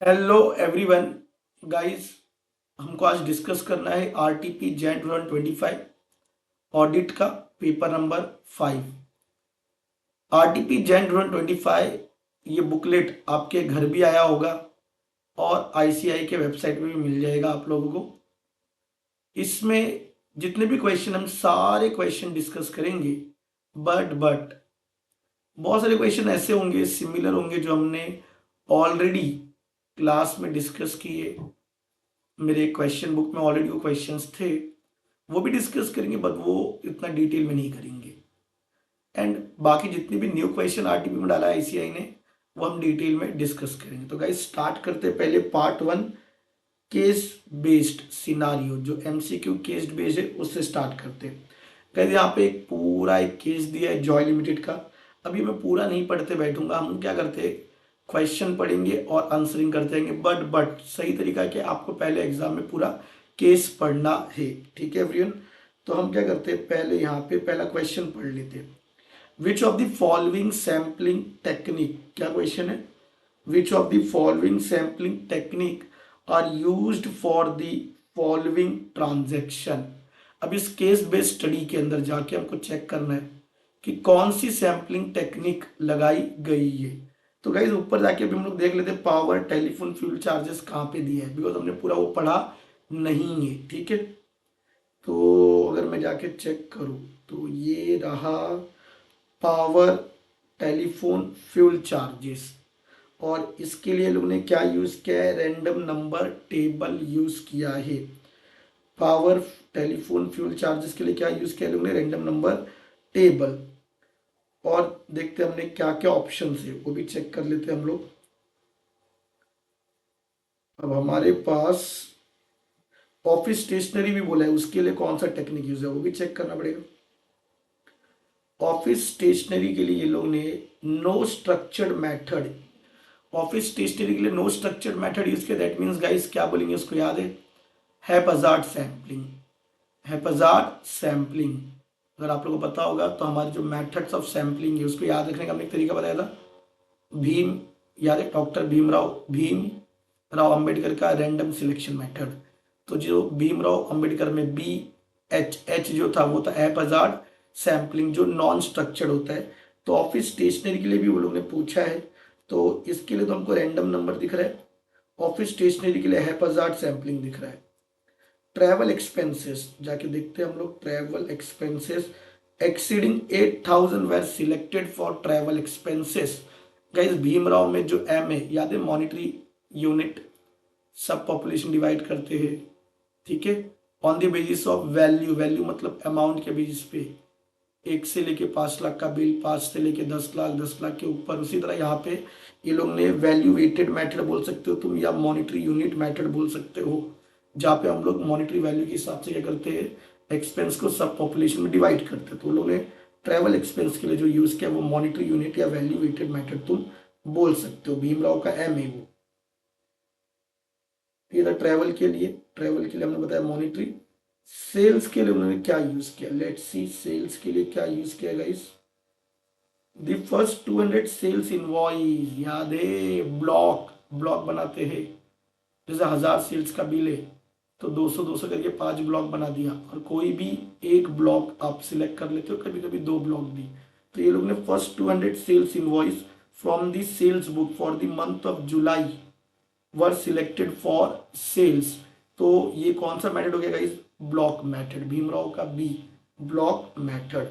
Hello everyone guys. हमको आज discuss करना है आरटीपी जैन 2025 ऑडिट का पेपर नंबर 5। आरटीपी जैन 2025 ये बुकलेट आपके घर भी आया होगा और आईसीआई के वेबसाइट पे भी मिल जाएगा आप लोगों को। इसमें जितने भी क्वेश्चन हम सारे क्वेश्चन डिस्कस करेंगे। बट बहुत सारे क्वेश्चन ऐसे होंगे, सिमिलर होंगे, जो हमने ऑलरेडी क्लास में डिस्कस किए। मेरे क्वेश्चन बुक में ऑलरेडी वो क्वेश्चंस थे, वो भी डिस्कस करेंगे, बट वो इतना डिटेल में नहीं करेंगे। एंड बाकी जितने भी न्यू क्वेश्चन आरटीपी में डाला है आईसीआई ने, वो हम डिटेल में डिस्कस करेंगे। तो गाइस स्टार्ट करते हैं पहले पार्ट 1, केस बेस्ड सिनारियो। जो एमसीक्यू केस बेस्ड है उससे स्टार्ट करते हैं। गाइस यहाँ पे एक पूरा एक केस दिया है जॉय लिमिटेड का। अभी मैं पूरा नहीं पढ़ते बैठूंगा, हम क्या करते हैं क्वेश्चन पढ़ेंगे और आंसरिंग करते रहेंगे। बट सही तरीका है कि आपको पहले एग्जाम में पूरा केस पढ़ना है। ठीक है एवरीवन। तो हम क्या करते हैं, पहले यहाँ पे पहला क्वेश्चन पढ़ लेते हैं। Which of the following sampling technique, क्या क्वेश्चन है, which of the following sampling technique are used for the following transaction. अब इस केस बेस्ड स्टडी के अंदर जाके हमको चेक करना है कि कौन सी सैम्पलिंग टेक्निक लगाई गई है। तो गाइज ऊपर जाके अभी हम लोग देख लेते हैं पावर, टेलीफोन, फ्यूल चार्जेस कहाँ पे दिया है, बिकॉज हमने पूरा वो पढ़ा नहीं है। ठीक है, तो अगर मैं जाके चेक करूँ तो ये रहा पावर, टेलीफोन, फ्यूल चार्जेस। और इसके लिए लोगों ने क्या यूज़ किया है, रैंडम नंबर टेबल यूज़ किया है। पावर, टेलीफोन, फ्यूल चार्जेस के लिए क्या यूज़ किया है लोगों ने, रैंडम नंबर टेबल। और देखते हैं हमने क्या क्या ऑप्शन है, वो भी चेक कर लेते हैं हम लोग। अब हमारे पास ऑफिस स्टेशनरी भी बोला है, उसके लिए कौन सा टेक्निक यूज है वो भी चेक करना पड़ेगा। ऑफिस स्टेशनरी के लिए ये लोग ने no structured method, office stationery के लिए नो स्ट्रक्चर्ड मेथड यूज किया। दैट मीन्स गाइस क्या बोलेंगे उसको याद है, हैप्पजार्ड सैम्पलिंग। हैप्पजार्ड सैम्पलिंग अगर आप लोगों को पता होगा तो हमारे जो मेथड्स ऑफ सैम्पलिंग है उसको याद रखने का हमने एक तरीका बताया था। भीम, याद है, डॉक्टर भीम राव अंबेडकर का रैंडम सिलेक्शन मेथड। तो जो भीमराव अंबेडकर में बी एच जो था वो था हैप्पजार्ड सैम्पलिंग, जो नॉन स्ट्रक्चर्ड होता है। तो ऑफिस स्टेशनरी के लिए भी वो लोग ने पूछा है, तो इसके लिए तो हमको रैंडम नंबर दिख रहा है। ऑफिस स्टेशनरी के लिए हैप्पजार्ड सैम्पलिंग दिख रहा है। ट्रैवल एक्सपेंसेस जाके देखते हैं हम लोग। Travel expenses exceeding 8,000 were selected for travel expenses. Guys Bhimrao में जो एम है याद है, मॉनिटरी यूनिट, सब पॉपुलेशन डिवाइड करते हैं। ठीक है, on the basis of value, value मतलब अमाउंट के बेसिस पे, 1 से लेके 5 लाख का बिल, 5 से लेके 10 लाख, 10 लाख के ऊपर। उसी तरह यहाँ पे ये लोग ने वैल्यू वेटेड मेथड बोल सकते हो तुम, या मॉनिटरी यूनिट मेथड बोल सकते हो, जहाँ पे हम लोग मॉनिटरी वैल्यू के हिसाब से क्या करते हैं, एक्सपेंस को सब पॉपुलेशन में डिवाइड करते हैं। तो लोगों ने ट्रैवल एक्सपेंस के लिए जो यूज किया वो मॉनिटरी यूनिट या वैल्यू वेटेड मेथड तुम बोल सकते हो। भीमराव का एम है वो। ये था ट्रैवल के लिए। ट्रैवल के लिए हमने बताया मॉनिटरी। सेल्स के लिए उन्होंने क्या यूज किया, लेट्स सी सेल्स के लिए क्या यूज किया guys. The first 200 sales invoice, याद है ब्लॉक, ब्लॉक बनाते हैं। जैसे 1000 सेल्स का बिल है तो 200 200 करके 5 ब्लॉक बना दिया, और कोई भी एक ब्लॉक आप सिलेक्ट कर लेते हो, कभी कभी 2 ब्लॉक भी। तो ये लोग ने first 200 sales invoice from the sales book for the month of July were selected for sales. तो ये कौन सा मेथड हो गया गाइस, ब्लॉक मेथड। भीमराव का बी, ब्लॉक मेथड।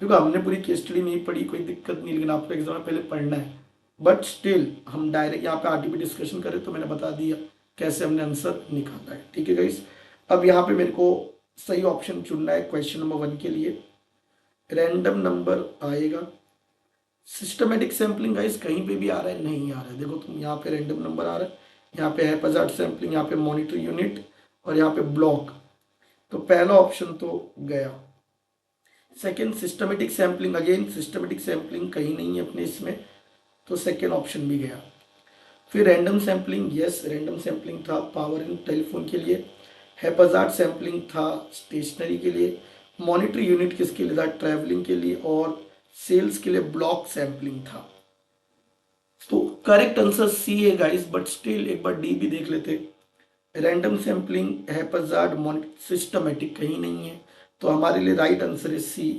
देखो हमने पूरी केस स्टडी नहीं पढ़ी, कोई दिक्कत नहीं, लेकिन आपको एग्जाम में पहले पढ़ना है। बट स्टिल हम डायरेक्ट यहाँ पे आरटीपी डिस्कशन करें तो मैंने बता दिया कैसे हमने आंसर निकाला है। ठीक है गाइस, अब यहाँ पे मेरे को सही ऑप्शन चुनना है क्वेश्चन नंबर 1 के लिए। रैंडम नंबर आएगा। सिस्टमेटिक सैम्पलिंग गाइस कहीं पे भी आ रहा है, नहीं आ रहा है। देखो तुम, यहाँ पे रैंडम नंबर आ रहा है, यहाँ पे है हैप्पजार्ड सैम्पलिंग, यहाँ पे मॉनिटर यूनिट, और यहाँ पे ब्लॉक। तो पहला ऑप्शन तो गया। Second systematic sampling, again systematic sampling कहीं नहीं है अपने इसमें, तो सेकेंड ऑप्शन भी गया। फिर random sampling, yes random sampling था पावर एंड टेलीफोन के लिए। हैप्पजार्ड सैम्पलिंग था स्टेशनरी के लिए। मॉनिटरी यूनिट किसके लिए था, ट्रैवलिंग के लिए। और सेल्स के लिए ब्लॉक सैम्पलिंग था। तो करेक्ट आंसर सी है गाइस, बट स्टिल एक बार डी भी देख लेते। रैंडम सैम्पलिंग, हैप्पैजार्ड, सिस्टमेटिक कहीं नहीं है, तो हमारे लिए राइट आंसर है C,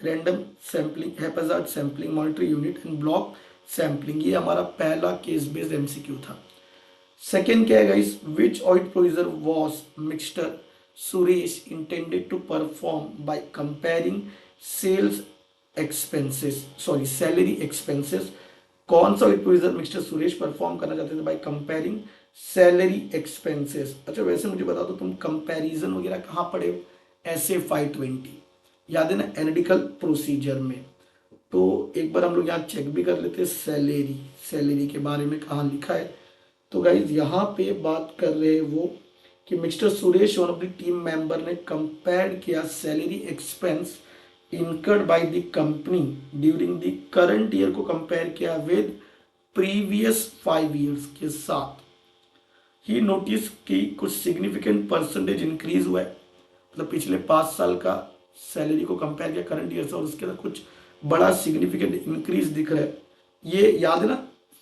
random sampling, haphazard sampling, monetary unit and block sampling. ये हमारा पहला केस बेस्ड एमसीक्यू था। सेकेंड क्या है guys, which audit procedure was mister Suresh intended to perform by comparing sales expenses, sorry salary expenses. कौन सा audit procedure mister Suresh perform करना चाहते थे बाय कंपेयरिंग सैलरी एक्सपेंसेस? अच्छा वैसे मुझे बता दो, तुम कंपैरिजन वगैरह कहाँ पढ़े हो? ऐसे 520 याद है ना, एनालिटिकल प्रोसीजर में। तो एक बार हम लोग यहाँ चेक भी कर लेते हैं सैलरी, सैलरी के बारे में कहाँ लिखा है। तो गाइज यहाँ पे बात कर रहे हैं वो कि mister Suresh one of the team member ने कंपेयर किया salary expense incurred by the company during the current year को कंपेयर किया विद प्रीवियस 5 ईयर्स के साथ। ही नोटिस कि कुछ सिग्निफिकेंट परसेंटेज इंक्रीज हुआ है, मतलब पिछले 5 साल का सैलरी को कंपेयर किया करंट ईयर से और उसके अंदर कुछ बड़ा सिग्निफिकेंट इंक्रीज दिख रहा है। ये याद है ना,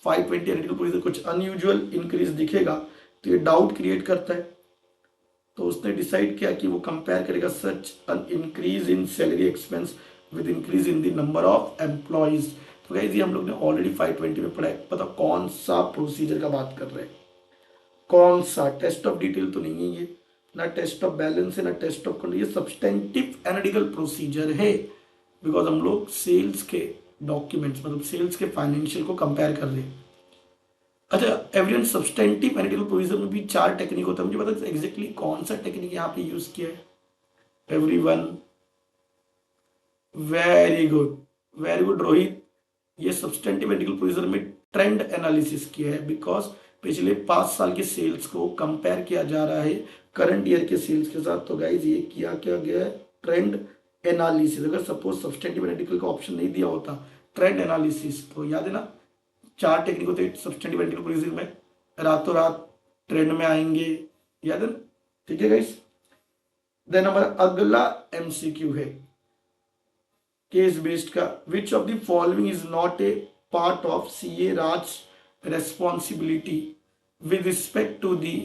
520 एनालिटिकल प्रोसीजर, कुछ अनयूजुअल इंक्रीज दिखेगा तो ये डाउट क्रिएट करता है। तो उसने डिसाइड किया कि वो कंपेयर करेगा such an increase in salary expense with increase in the number of employees. तो गाइस ये हम लोग ने ऑलरेडी 520 में पढ़ा है, पता कौन सा प्रोसीजर का बात कर रहे हैं, कौन सा? टेस्ट ऑफ डिटेल तो नहीं है ये, ना टेस्ट ऑफ बैलेंस है, ना टेस्ट ऑफ कंडीशन, ये सब्सटेंटिव एनालिटिकल प्रोसीजर है। बिकॉज हम लोग सेल्स के डॉक्यूमेंट्स, मतलब सेल्स के फाइनेंशियल को कंपेयर कर रहे हैं। अच्छा एवरीवन, सब्सटेंटिव एनालिटिकल प्रोसीजर में भी 4 टेक्निक होता है, मुझे पता एग्जैक्टली कौन सा टेक्निक यहाँ पे यूज किया है? Everyone very good, very good Rohit. ये सब्सटेंटिव एनालिटिकल प्रोसीजर में ट्रेंड एनालिसिस किया है, बिकॉज पिछले 5 साल के सेल्स को कंपेयर किया जा रहा है करंट ईयर के सेल्स के साथ। तो गाइज ये किया क्या गया है, ट्रेंड एनालिसिस। अगर सपोज सब्सटेंटिव एनालिटिकल का ऑप्शन नहीं दिया होता ट्रेंड एनालिसिस, तो याद है ना 4 टेक्निक होते हैं सब्सटेंटिव एनालिटिकल प्रोसीजर में, रातों रात ट्रेंड में आएंगे, याद है ना? ठीक है गाइज। देन हमारा अगला एमसीक्यू है केस बेस्ड का, which of the following is not a part of CA Raj responsibility with respect to the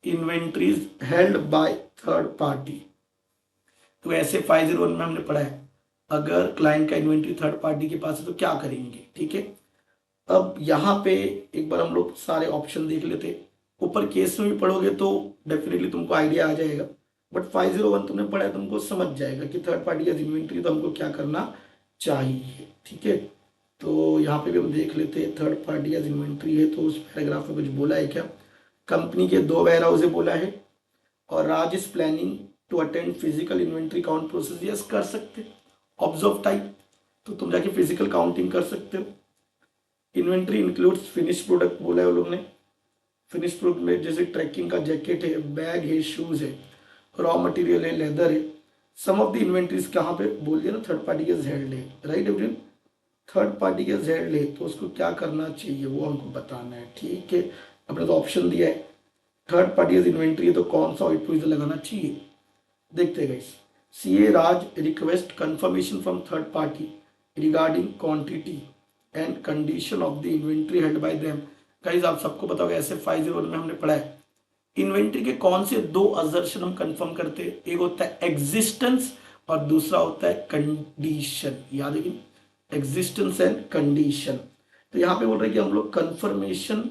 inventories held by third party. तो ऐसे 501 में हमने पढ़ा है, अगर क्लाइंट का इन्वेंट्री थर्ड पार्टी के पास है तो क्या करेंगे, ठीक है। अब यहाँ पे एक बार हम लोग सारे ऑप्शन देख लेते, ऊपर केस में भी पढ़ोगे तो डेफिनेटली तुमको आइडिया आ जाएगा, बट 501 तुमने पढ़ा है, तुमको समझ जाएगा कि थर्ड पार्टी का इन्वेंट्री तो हमको क्या करना चाहिए, ठीक है। तो यहाँ पे भी हम देख लेते हैं, थर्ड पार्टी का इन्वेंट्री है तो उस पैराग्राफ में कुछ बोला है क्या? कंपनी के 2 वेयर हाउस बोला है, और Raj is planning to attend physical inventory count process, yes कर सकते। ऑब्जर्व टाइप, तो तुम जाके फिजिकल काउंटिंग कर सकते हो। इन्वेंट्री इंक्लूड्स फिनिश प्रोडक्ट बोला है वो लोग ने, फिनिश प्रोडक्ट में जैसे ट्रैकिंग का जैकेट है, बैग है, शूज है, रॉ मटेरियल है, लेदर है। सम ऑफ द इन्वेंट्रीज कहाँ पे बोल दिया ना, थर्ड पार्टी के जेड है, राइट एवरीवन, थर्ड पार्टी के जेड है, तो उसको क्या करना चाहिए वो हमको बताना है, ठीक है। अपने तो ऑप्शन दिया है, थर्ड पार्टी इन्वेंट्री है तो कौन सा ऑडिट प्रोसीजर लगाना चाहिए, देखते हैं guys. CA Raj request confirmation from third party regarding quantity and condition of the inventory held by them. Guys आप सबको पता होगा, ऐसे 501 में हमने पढ़ा है इन्वेंट्री के कौन से 2 असर्शन हम कंफर्म करते हैं, एक होता है एग्जिस्टेंस और दूसरा होता है कंडीशन, याद है कि एग्जिस्टेंस एंड कंडीशन। तो यहाँ पे बोल रहे हैं कि हम लोग कंफर्मेशन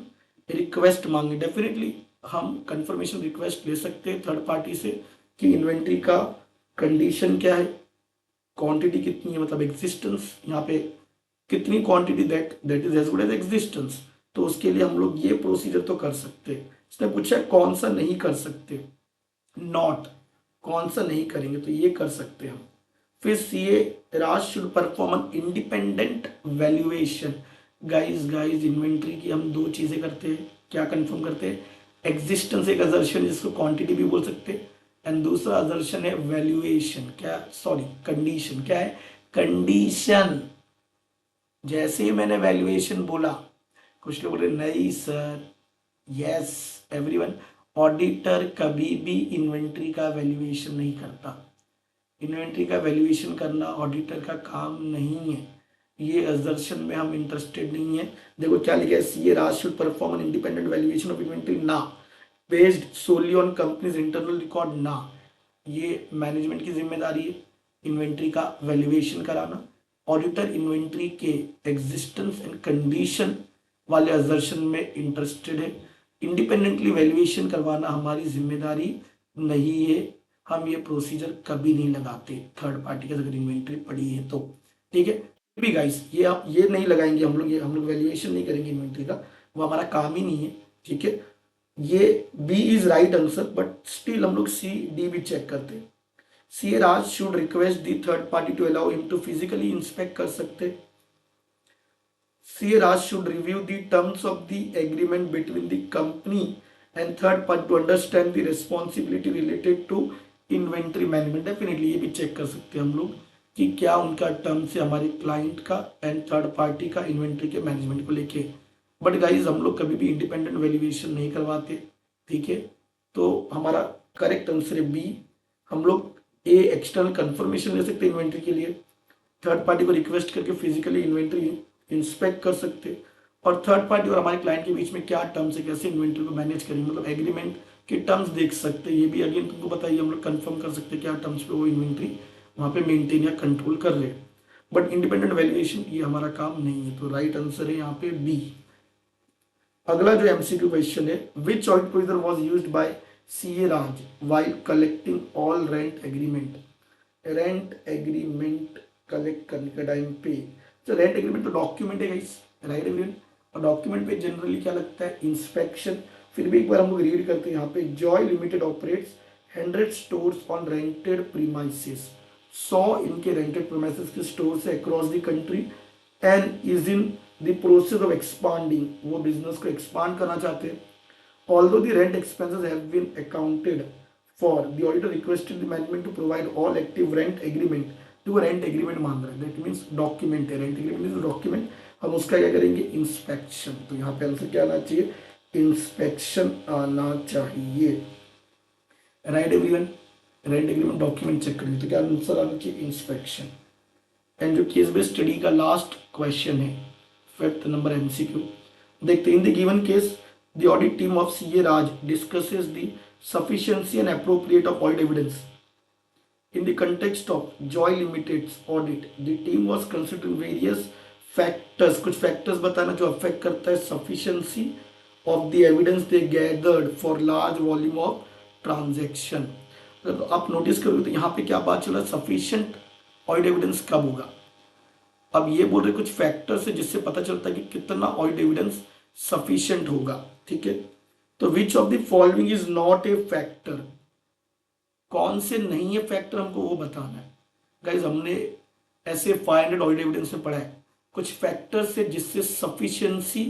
रिक्वेस्ट मांगे, डेफिनेटली हम कंफर्मेशन रिक्वेस्ट ले सकते हैं थर्ड पार्टी से कि इन्वेंट्री का कंडीशन क्या है, क्वांटिटी कितनी है, मतलब एग्जिस्टेंस यहाँ पे कितनी quantity, that is as good as existence. तो उसके लिए हम लोग ये प्रोसीजर तो कर सकते हैं। इसने पूछा कौन सा नहीं कर सकते, नॉट, कौन सा नहीं करेंगे, तो ये कर सकते हैं हम। फिर CA Raj should perform an independent valuation. Guys inventory की हम 2 चीजें करते हैं, क्या कंफर्म करते हैं, एग्जिस्टेंस एक असर्शन जिसको क्वांटिटी भी बोल सकते हैं, एंड दूसरा असर्शन है वैल्यूएशन, क्या, सॉरी कंडीशन, क्या है कंडीशन। जैसे ही मैंने वैल्यूएशन बोला, कुछ लोग बोल रहे नहीं सर, यस एवरीवन, ऑडिटर कभी भी इन्वेंट्री का वैल्यूएशन नहीं करता, इन्वेंट्री का वैल्यूएशन करना ऑडिटर का काम नहीं है। ये असर्शन में हम इंटरेस्टेड नहीं है। देखो क्या लिखा है, CA Raj should perform an independent valuation of inventory ना based solely on company's internal record ना। ये मैनेजमेंट की जिम्मेदारी है इन्वेंट्री का वैल्यूएशन कराना। ऑडिटर इन्वेंट्री के एग्जिस्टेंस एंड कंडीशन वाले असर्शन में इंटरेस्टेड है। इंडिपेंडेंटली वैल्यूएशन करवाना हमारी जिम्मेदारी नहीं है। हम ये प्रोसीजर कभी नहीं लगाते थर्ड पार्टी का अगर इन्वेंट्री पड़ी है तो। ठीक है भी गाइस, ये आप ये नहीं लगाएंगे हम लोग, ये हम लोग वैल्यूएशन नहीं करेंगे इन्वेंट्री का, वो हमारा काम ही नहीं है। ठीक है, ये B is right answer, but still हम लोग सी डी भी चेक करते हैं। C Raj should request the third party to allow him to physically inspect कर सकते। C Raj should review the terms of the agreement between the company and third party to understand the responsibility related to inventory management. Definitely ये भी check कर सकते हैं हम लोग कि क्या उनका टर्म से हमारे क्लाइंट का एंड थर्ड पार्टी का इन्वेंट्री के मैनेजमेंट को लेके। बट गाइज हम लोग कभी भी इंडिपेंडेंट वैल्यूएशन नहीं करवाते। ठीक है, तो हमारा करेक्ट आंसर है बी। हम लोग ए एक्सटर्नल कंफर्मेशन ले सकते हैं इन्वेंट्री के लिए, थर्ड पार्टी को रिक्वेस्ट करके फिजिकली इन्वेंट्री इंस्पेक्ट कर सकते, और थर्ड पार्टी और हमारे क्लाइंट के बीच में क्या टर्म्स है, कैसे इन्वेंट्री को मैनेज करेंगे, मतलब एग्रीमेंट के टर्म्स देख सकते हैं। ये भी अगेन तुमको बताइए, हम लोग कंफर्म कर सकते हैं क्या टर्म्स पे वो इन्वेंट्री वहां पे मेंटेन या कंट्रोल कर रहे हैं। बट इंडिपेंडेंट वैल्यूएशन ये हमारा काम नहीं है, तो राइट आंसर है यहाँ पे बी। अगला जो एमसीक्यू क्वेश्चन है, which audit procedure was used by CA Raj while collecting all rent agreement. Rent agreement collect करने का टाइम पे, तो रेंट एग्रीमेंट तो डॉक्यूमेंट है गाइस, राइट एग्रीमेंट, और डॉक्यूमेंट पे जनरली क्या लगता है, इंस्पेक्शन। फिर भी एक बार हम लोग रीड करते हैं यहाँ पे, Joy limited operates 100 stores on rented premises. 100 इनके रेंटेड प्रीमाइसेस के स्टोर्स है across the country and is in the process of expanding, वो बिजनेस को एक्सपांड करना चाहते हैं। Although the rent expenses have been accounted for, the auditor requested the management to provide all active rent agreement. जो rent agreement मांग रहे हैं that means document है, रेंट एग्रीमेंट इज डॉक्यूमेंट, हम उसका क्या करेंगे, इंस्पेक्शन। तो यहाँ पे आंसर क्या आना चाहिए, इंस्पेक्शन आना चाहिए। Right everyone, rent agreement document check करेंगे तो क्या आंसर आना चाहिए, इंस्पेक्शन। एंड जो केस बेस्ड स्टडी का लास्ट क्वेश्चन है, 5th नंबर एमसीक्यू, देखते हैं। In the given case the audit team of CA Raj discusses the sufficiency and appropriate of audit evidence in the context of Joy Limited's audit. The team was considering various factors, कुछ factors बताना जो affect करता है sufficiency of the evidence they gathered for large volume of transaction। तो आप notice करोगे तो यहाँ पे क्या बात चल रहा है, sufficient audit evidence कब होगा। अब ये बोल रहे कुछ फैक्टर्स है जिससे पता चलता है कि कितना ऑडिट एविडेंस सफिशिएंट होगा। ठीक है, तो विच of the following is not a factor, कौन से नहीं है फैक्टर हमको वो बताना है। गाइज हमने ऐसे 500 ऑडिट एविडेंस में पढ़ा है कुछ फैक्टर्स है जिससे sufficiency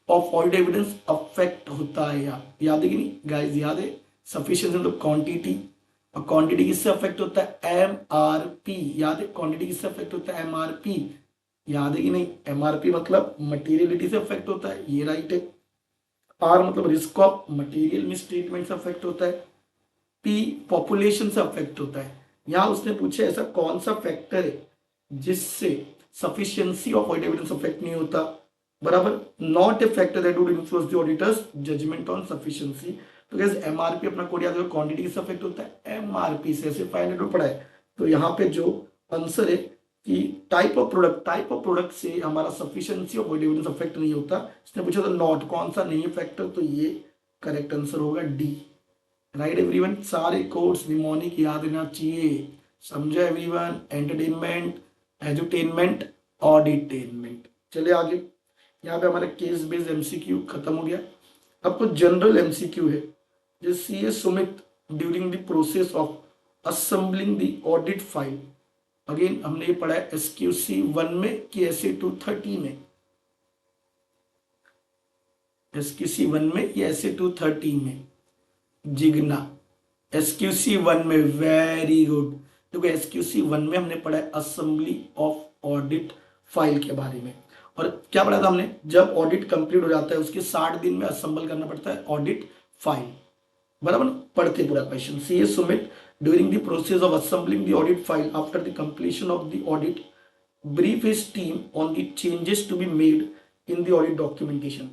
of audit evidence affect होता है। याद है कि नहीं गाइज, याद है सफिशिएंसी मतलब क्वांटिटी, और क्वांटिटी किससे अफेक्ट होता है, एमआरपी। याद है क्वांटिटी किससे अफेक्ट होता है, एमआरपी। याद है कि नहीं, एमआरपी मतलब मटेरियलिटी से अफेक्ट होता है, ये राइट है। आर मतलब रिस्क ऑफ मटेरियल मिसट्रीटमेंट से अफेक्ट होता है। पी पॉपुलेशन से अफेक्ट होता है। यहां उसने पूछा ऐसा कौन सा फैक्टर है जिससे sufficiency of audit evidence affect नहीं होता, बराबर, not a factor that would influence the auditor's judgement on sufficiency. तो गाइस एमआरपी अपना कोड याद है, क्वांटिटी से अफेक्ट होता है, एमआरपी से, ऐसे 500 में पढ़ा है। तो यहाँ पे जो आंसर है कि टाइप ऑफ प्रोडक्ट से हमारा sufficiency of audit evidence affect नहीं होता। इसने पूछा था नॉट कौन सा नहीं है फैक्टर, तो ये करेक्ट आंसर होगा डी। राइट एवरीवन, सारे कोर्स निमोनिक याद रहना चाहिए, समझा एवरीवन, एंटरटेनमेंट, एजुटेनमेंट, ऑडिटेनमेंट। चलिए आगे, यहाँ पे हमारा केस बेस्ड एमसीक्यू खत्म हो गया। अब कुछ जनरल एमसीक्यू है, जैसे CA Sumit during the process of assembling the audit file. Again हमने ये पढ़ा है एसक्यूसी 1 में कि एसए 230 में, एसक्यूसी 1 में या एसए 230 में, जिग्ना एसक्यूसी 1 में, वेरी गुड। देखो एसक्यूसी 1 में हमने पढ़ा है असेंबली ऑफ ऑडिट फाइल के बारे में, और क्या पढ़ा था हमने, जब ऑडिट कंप्लीट हो जाता है उसके 60 दिन में असेंबल करना पड़ता है ऑडिट फाइल, बराबर। पढ़ते पूरा question, CA Sumit during the process of assembling the audit file after the completion of the audit brief his team on the changes to be made in the audit documentation.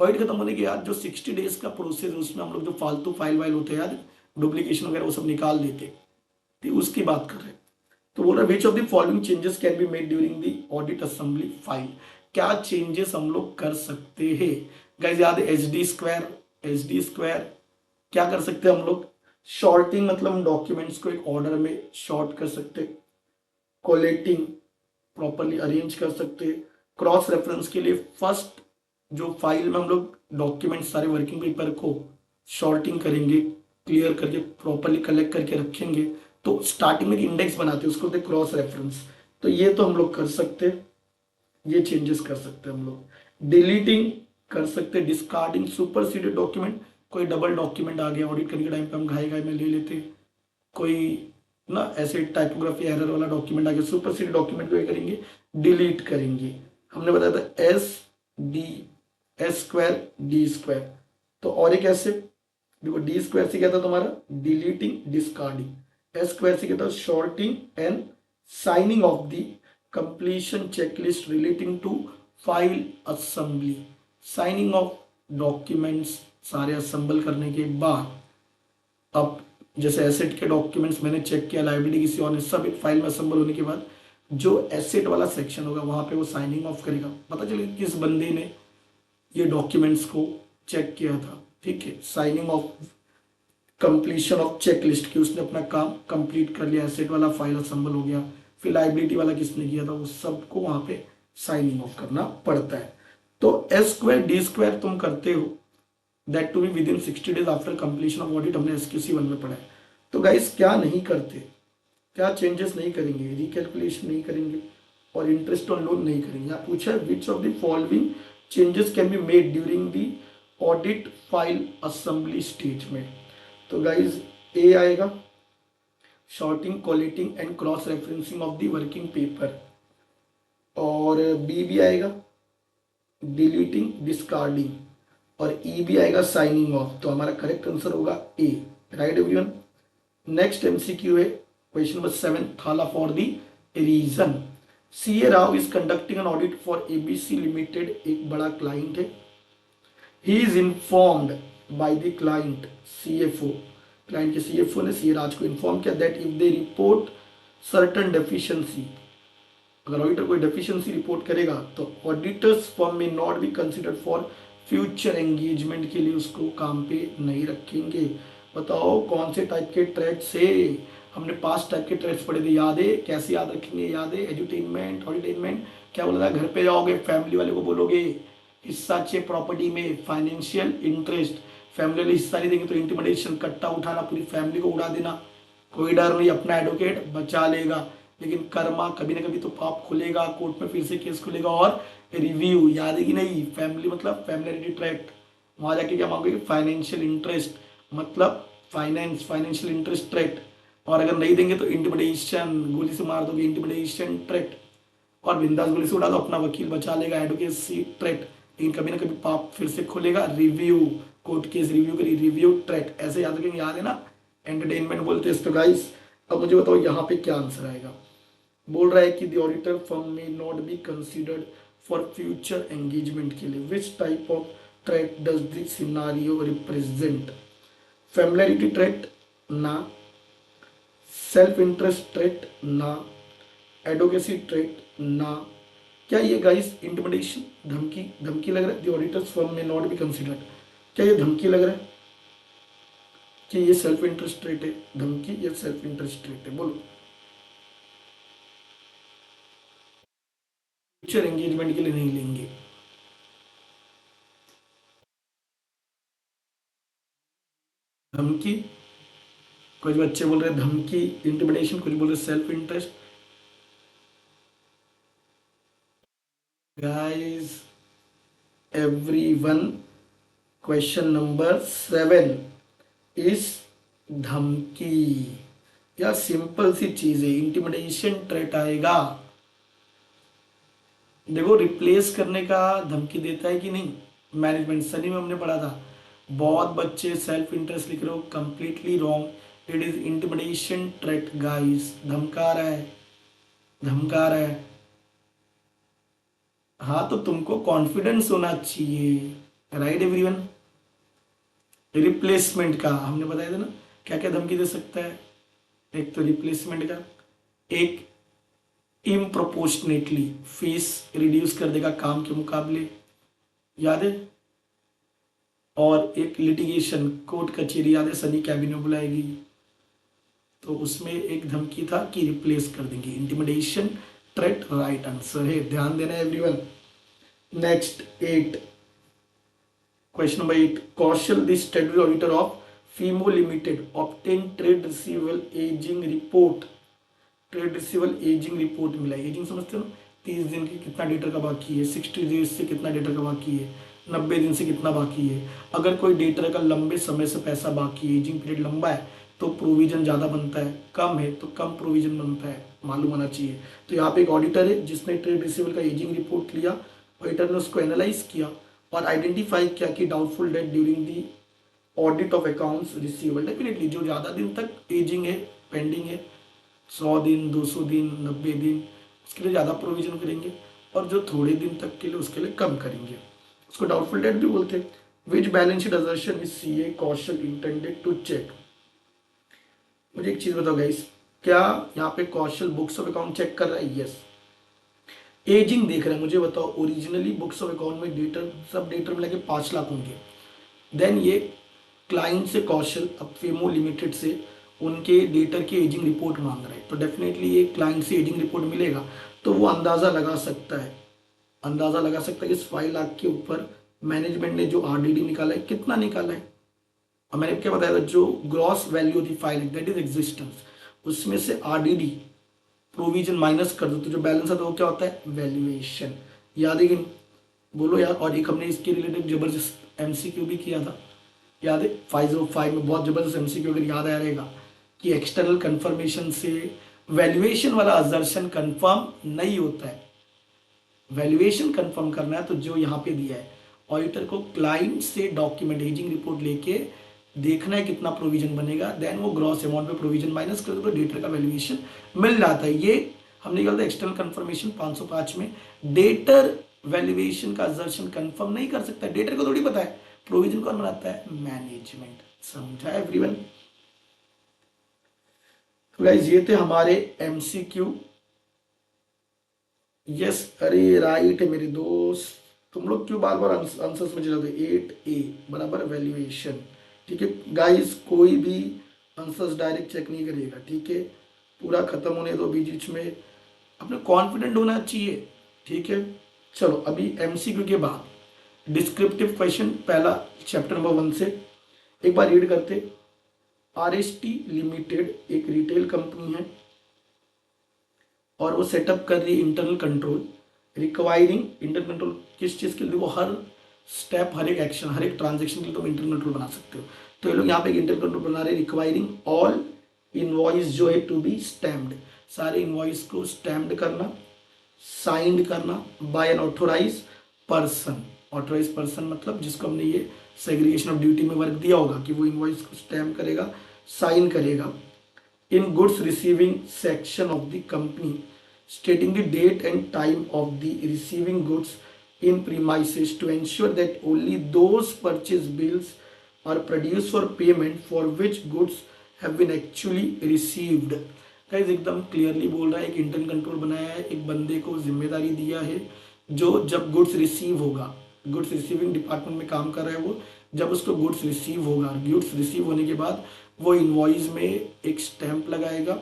Audit खत्म होने के बाद जो 60 days का process है उसमें हम लोग जो फालतू फाइल वाइल होते हैं यार, डुप्लीकेशन वगैरह वो सब निकाल देते, तो उसकी बात कर रहे हैं। तो बोल रहा है which of the following changes can be made during the audit assembly file, क्या चेंजेस हम लोग कर सकते हैं। गाइस याद है H D square, H D square क्या कर सकते हैं हम लोग, शॉर्टिंग मतलब हम डॉक्यूमेंट्स को एक ऑर्डर में शॉर्ट कर सकते हैं, कोलेटिंग प्रॉपरली अरेंज कर सकते हैं, क्रॉस रेफरेंस के लिए फर्स्ट जो फाइल में हम लोग डॉक्यूमेंट सारे वर्किंग पेपर को शॉर्टिंग करेंगे, क्लियर करके प्रॉपरली कलेक्ट करके रखेंगे, तो स्टार्टिंग में इंडेक्स बनाते हैं उसको बोलते क्रॉस रेफरेंस, तो ये तो हम लोग कर सकते हैं, ये चेंजेस कर सकते हैं हम लोग। डिलीटिंग कर सकते हैं, डिस्कार्डिंग सुपरसीडेड डॉक्यूमेंट, कोई डबल डॉक्यूमेंट आ गया ऑडिट करने के टाइम पे हम घाई घाई में ले लेते, कोई ना ऐसे टाइपोग्राफी एरर वाला डॉक्यूमेंट आ गया, सुपरसीडेड डॉक्यूमेंट को करेंगे डिलीट करेंगे। हमने बताया था S D, S square D square, तो और एक ऐसे देखो डी स्क्वायर से क्या था तुम्हारा डिलीटिंग डिस्कार्डिंग, एस स्क्वायर से क्या था sorting and signing off the completion checklist relating to file assembly, signing off documents सारे असेंबल करने के बाद, अब जैसे एसेट के डॉक्यूमेंट्स मैंने चेक किया, लाइबिलिटी किसी और ने, सब एक फाइल में असेंबल होने के बाद जो एसेट वाला सेक्शन होगा वहां पे वो साइनिंग ऑफ करेगा, पता चलेगा किस बंदे ने ये डॉक्यूमेंट्स को चेक किया था, ठीक है। Signing off completion of checklist की उसने अपना काम कंप्लीट कर लिया, एसेट वाला फाइल असेंबल हो गया, फिर लाइबिलिटी वाला किसने किया था वो सबको वहां पे साइनिंग ऑफ करना पड़ता है। तो एस स्क्वायर डी स्क्वायर तुम करते हो, that to be within 60 days after completion of audit, हमने एसक्यूसी 1 में पढ़ा है। तो गाइस क्या नहीं करते, क्या चेंजेस नहीं करेंगे, रिकैलकुलेशन नहीं करेंगे और इंटरेस्ट ऑन लोन नहीं करेंगे। यहाँ पूछा है which of the following changes can be made during the audit file assembly stage में, तो गाइज ए आएगा sorting collating and cross referencing of the working paper, और बी भी आएगा डिलीटिंग डिस्कार्डिंग, और ई भी आएगा साइनिंग ऑफ, तो हमारा करेक्ट आंसर होगा A, right everyone. Next MCQ है क्वेश्चन नंबर 7, थाला for the reason. CA Rao is conducting an audit for ABC limited, एक बड़ा क्लाइंट है, he is informed by the client CFO, client के CFO ने सीए राज को inform किया that if they report certain deficiency, अगर auditor कोई डेफिशिएंसी रिपोर्ट करेगा तो auditors firm may not be considered for future engagement के लिए उसको काम पे नहीं रखेंगे। बताओ कौन से टाइप के ट्रेड्स से, हमने 5 टाइप के ट्रेड्स पढ़े थे, याद है, कैसे याद रखेंगे, याद है, एजुटेनमेंट, ऑडिटेनमेंट, क्या बोला था, घर पे जाओगे फैमिली वाले को बोलोगे हिस्सा चाहिए प्रॉपर्टी में, फाइनेंशियल इंटरेस्ट, फैमिली वाले हिस्सा नहीं देंगे तो इंटिमिडेशन, कट्टा उठाना, पूरी फैमिली को उड़ा देना, कोई डर नहीं, अपना एडवोकेट बचा लेगा, लेकिन कर्मा कभी ना कभी तो पाप खुलेगा, कोर्ट में फिर से केस खुलेगा, और रिव्यू, याद है कि नहीं, फैमिली मतलब फैमिलियरिटी ट्रैक्ट, वहां जाके क्या मांगोगे फाइनेंशियल इंटरेस्ट, मतलब फाइनेंस, फाइनेंशियल इंटरेस्ट ट्रैक्ट, और अगर नहीं देंगे तो इंटिमिडेशन, गोली से मार दोगे इंटिमिडेशन ट्रैक्ट, और बिंदास गोली से उड़ा दो, अपना वकील बचा लेगा, एडवोकेसी ट्रैक्ट, लेकिन कभी ना कभी पाप फिर से खुलेगा, रिव्यू, कोर्ट केस रिव्यू करी, रिव्यू ट्रैक्ट, ऐसे याद रखेंगे, याद है ना, एंटरटेनमेंट बोलते हैं इसको गाइस। अब मुझे बताओ यहाँ पे क्या आंसर आएगा, बोल रहा है कि the auditor firm may not be considered for future engagement के लिए, which type of tract does the scenario represent, familiarity tract ना, सेल्फ इंटरेस्ट ट्रैक्ट ना, एडवोकेसी ट्रैक्ट ना, क्या ये गाइस इंटिमिडेशन, धमकी, धमकी लग रहा है, the auditors firm may not be considered, क्या ये धमकी लग रहा है कि ये सेल्फ इंटरेस्ट ट्रेट है, धमकी या सेल्फ इंटरेस्ट ट्रेट है, बोलो, फ्यूचर एंगेजमेंट के लिए नहीं लेंगे, धमकी, कुछ बच्चे बोल रहे धमकी इंटिमिडेशन, कुछ बोल रहे self interest. Guys everyone, question number 7 इस धमकी, या सिंपल सी चीज है, इंटिमिडेशन ट्रेट आएगा, देखो रिप्लेस करने का धमकी देता है कि नहीं, मैनेजमेंट सनी में हमने पढ़ा था, बहुत बच्चे सेल्फ इंटरेस्ट लिख रहे हो, completely wrong, it is intimidation trait guys, धमका रहा है, धमका रहा है, हाँ तो तुमको कॉन्फिडेंस होना चाहिए, राइट एवरीवन। रिप्लेसमेंट का हमने बताया था ना, क्या क्या धमकी दे सकता है। एक तो रिप्लेसमेंट का, एक इम्प्रोपोर्शनेटली फीस रिड्यूस कर देगा काम के मुकाबले, याद है। और एक लिटिगेशन कोर्ट कचहरी, याद है, सनी कैबिनेट बुलाएगी, तो उसमें एक धमकी था कि रिप्लेस कर देंगे। इंटिमिडेशन, थ्रेट, राइट आंसर है, ध्यान देना everyone. Next 8, question number 8, Kaushal the statutory auditor of Femo limited obtain trade receivable ageing report. Trade receivable ageing report मिला है। एजिंग समझते हो ना, 30 दिन की कितना डेटर का बाकी है, 60 डेज से कितना डेटर का बाकी है, 90 दिन से कितना बाकी है। अगर कोई डेटर का लंबे समय से पैसा बाकी है, एजिंग पीरियड लंबा है, तो प्रोविजन ज़्यादा बनता है, कम है तो कम प्रोविजन बनता है, मालूम होना चाहिए। तो यहाँ पे एक ऑडिटर है जिसने ट्रेड रिसीवेबल का एजिंग रिपोर्ट लिया, ऑडिटर ने उसको एनालाइज किया और आइडेंटिफाई किया कि doubtful debt during the audit of accounts receivable. Definitely जो ज़्यादा दिन तक एजिंग है, पेंडिंग है, 100 दिन, 200 दिन, 90 दिन, उसके लिए ज़्यादा प्रोविजन करेंगे, और जो थोड़े दिन तक के लिए उसके लिए कम करेंगे, उसको डाउटफुल डेट भी बोलते हैं। Which balance sheet assertion is CA Kaushal intended to check. मुझे एक चीज बताओ गाइस, क्या यहाँ पे Kaushal books of account check कर रहा है? यस। एजिंग देख रहा है, मुझे बताओ ओरिजिनली बुक्स ऑफ अकाउंट में डेटर, सब डेटर मिला के 5 लाख होंगे, देन ये क्लाइंट से कौशल अब फेमो लिमिटेड से उनके डेटर की एजिंग रिपोर्ट मांग रहा है, तो डेफिनेटली ये क्लाइंट से एजिंग रिपोर्ट मिलेगा, तो वो अंदाज़ा लगा सकता है, अंदाज़ा लगा सकता है कि इस 5 लाख के ऊपर मैनेजमेंट ने जो आरडीडी निकाला है कितना निकाला है। और मैंने क्या बताया था, जो ग्रॉस वैल्यू थी 5 लाख दैट इज एग्जिस्टेंस, उसमें से आरडीडी प्रोविजन माइनस कर दो तो जो बैलेंस आता है वो क्या होता है? वैल्यूएशन। याद है कि नहीं? बोलो यार। और एक हमने इसके रिलेटेड जबरदस्त एमसीक्यू भी किया था, याद है 505 में, बहुत जबरदस्त एमसीक्यू, अगर याद आया रहेगा, कि एक्सटर्नल कंफर्मेशन से वैल्यूएशन वाला असर्शन कंफर्म नहीं होता है। वैल्यूएशन कंफर्म करना है तो जो यहाँ पे दिया है, ऑडिटर को क्लाइंट से डॉक्यूमेंट एजिंग रिपोर्ट लेके देखना है कितना प्रोविजन बनेगा, देन वो ग्रॉस अमाउंट पे प्रोविजन माइनस कर दो तो डेटर का वैल्यूएशन मिल जाता है। ये हमने क्या था एक्सटर्नल कंफर्मेशन 505 में, डेटर वैल्यूएशन का असर्शन कंफर्म नहीं कर सकता, डेटर को थोड़ी पता है, प्रोविजन कौन बनाता है? मैनेजमेंट। समझा एवरीवन? तो गाइस ये थे हमारे एमसीक्यू। यस, अरे राइट है मेरे दोस्त, तुम लोग क्यों बार बार आंसर्स में चलाते? 8A बराबर वैल्यूएशन। ठीक है गाइस, कोई भी आंसर्स डायरेक्ट चेक नहीं करिएगा, ठीक है, पूरा खत्म होने दो, बीच बीच में अपने कॉन्फिडेंट होना चाहिए, ठीक है। चलो अभी एमसीक्यू के बाद डिस्क्रिप्टिव क्वेश्चन, पहला चैप्टर नंबर 1 से एक बार रीड करते। आरएसटी लिमिटेड एक रिटेल कंपनी है और वो सेटअप कर रही है internal control requiring. Internal control किस चीज़ के लिए? वो हर स्टेप, हर एक एक्शन, हर एक ट्रांजेक्शन के लिए तुम इंटरनल कंट्रोल बना सकते हो। तो ये लोग यहाँ पे एक इंटरनल कंट्रोल बना रहे हैं, रिक्वायरिंग ऑल इनवॉइस जो है टू बी स्टैम्प्ड, सारे इनवॉइस को स्टैम्प्ड करना, साइंड करना by an authorise person. Authorise person मतलब जिसको हमने ये सेग्रीगेशन ऑफ ड्यूटी में वर्क दिया होगा कि वो इनवॉइस को स्टैम्प करेगा, साइन करेगा। in goods receiving section of the company stating the date and time of the receiving goods in premises to ensure that only those purchase bills are produced for payment for which goods have been actually received। Guys एकदम clearly बोल रहा है, एक internal control बनाया है, एक बंदे को जिम्मेदारी दिया है जो जब गुड्स रिसीव होगा, गुड्स रिसीविंग डिपार्टमेंट में काम कर रहा है वो, जब उसको गुड्स रिसीव होगा, गुड्स रिसीव होने के बाद वो इनवॉइस में एक स्टैंप लगाएगा,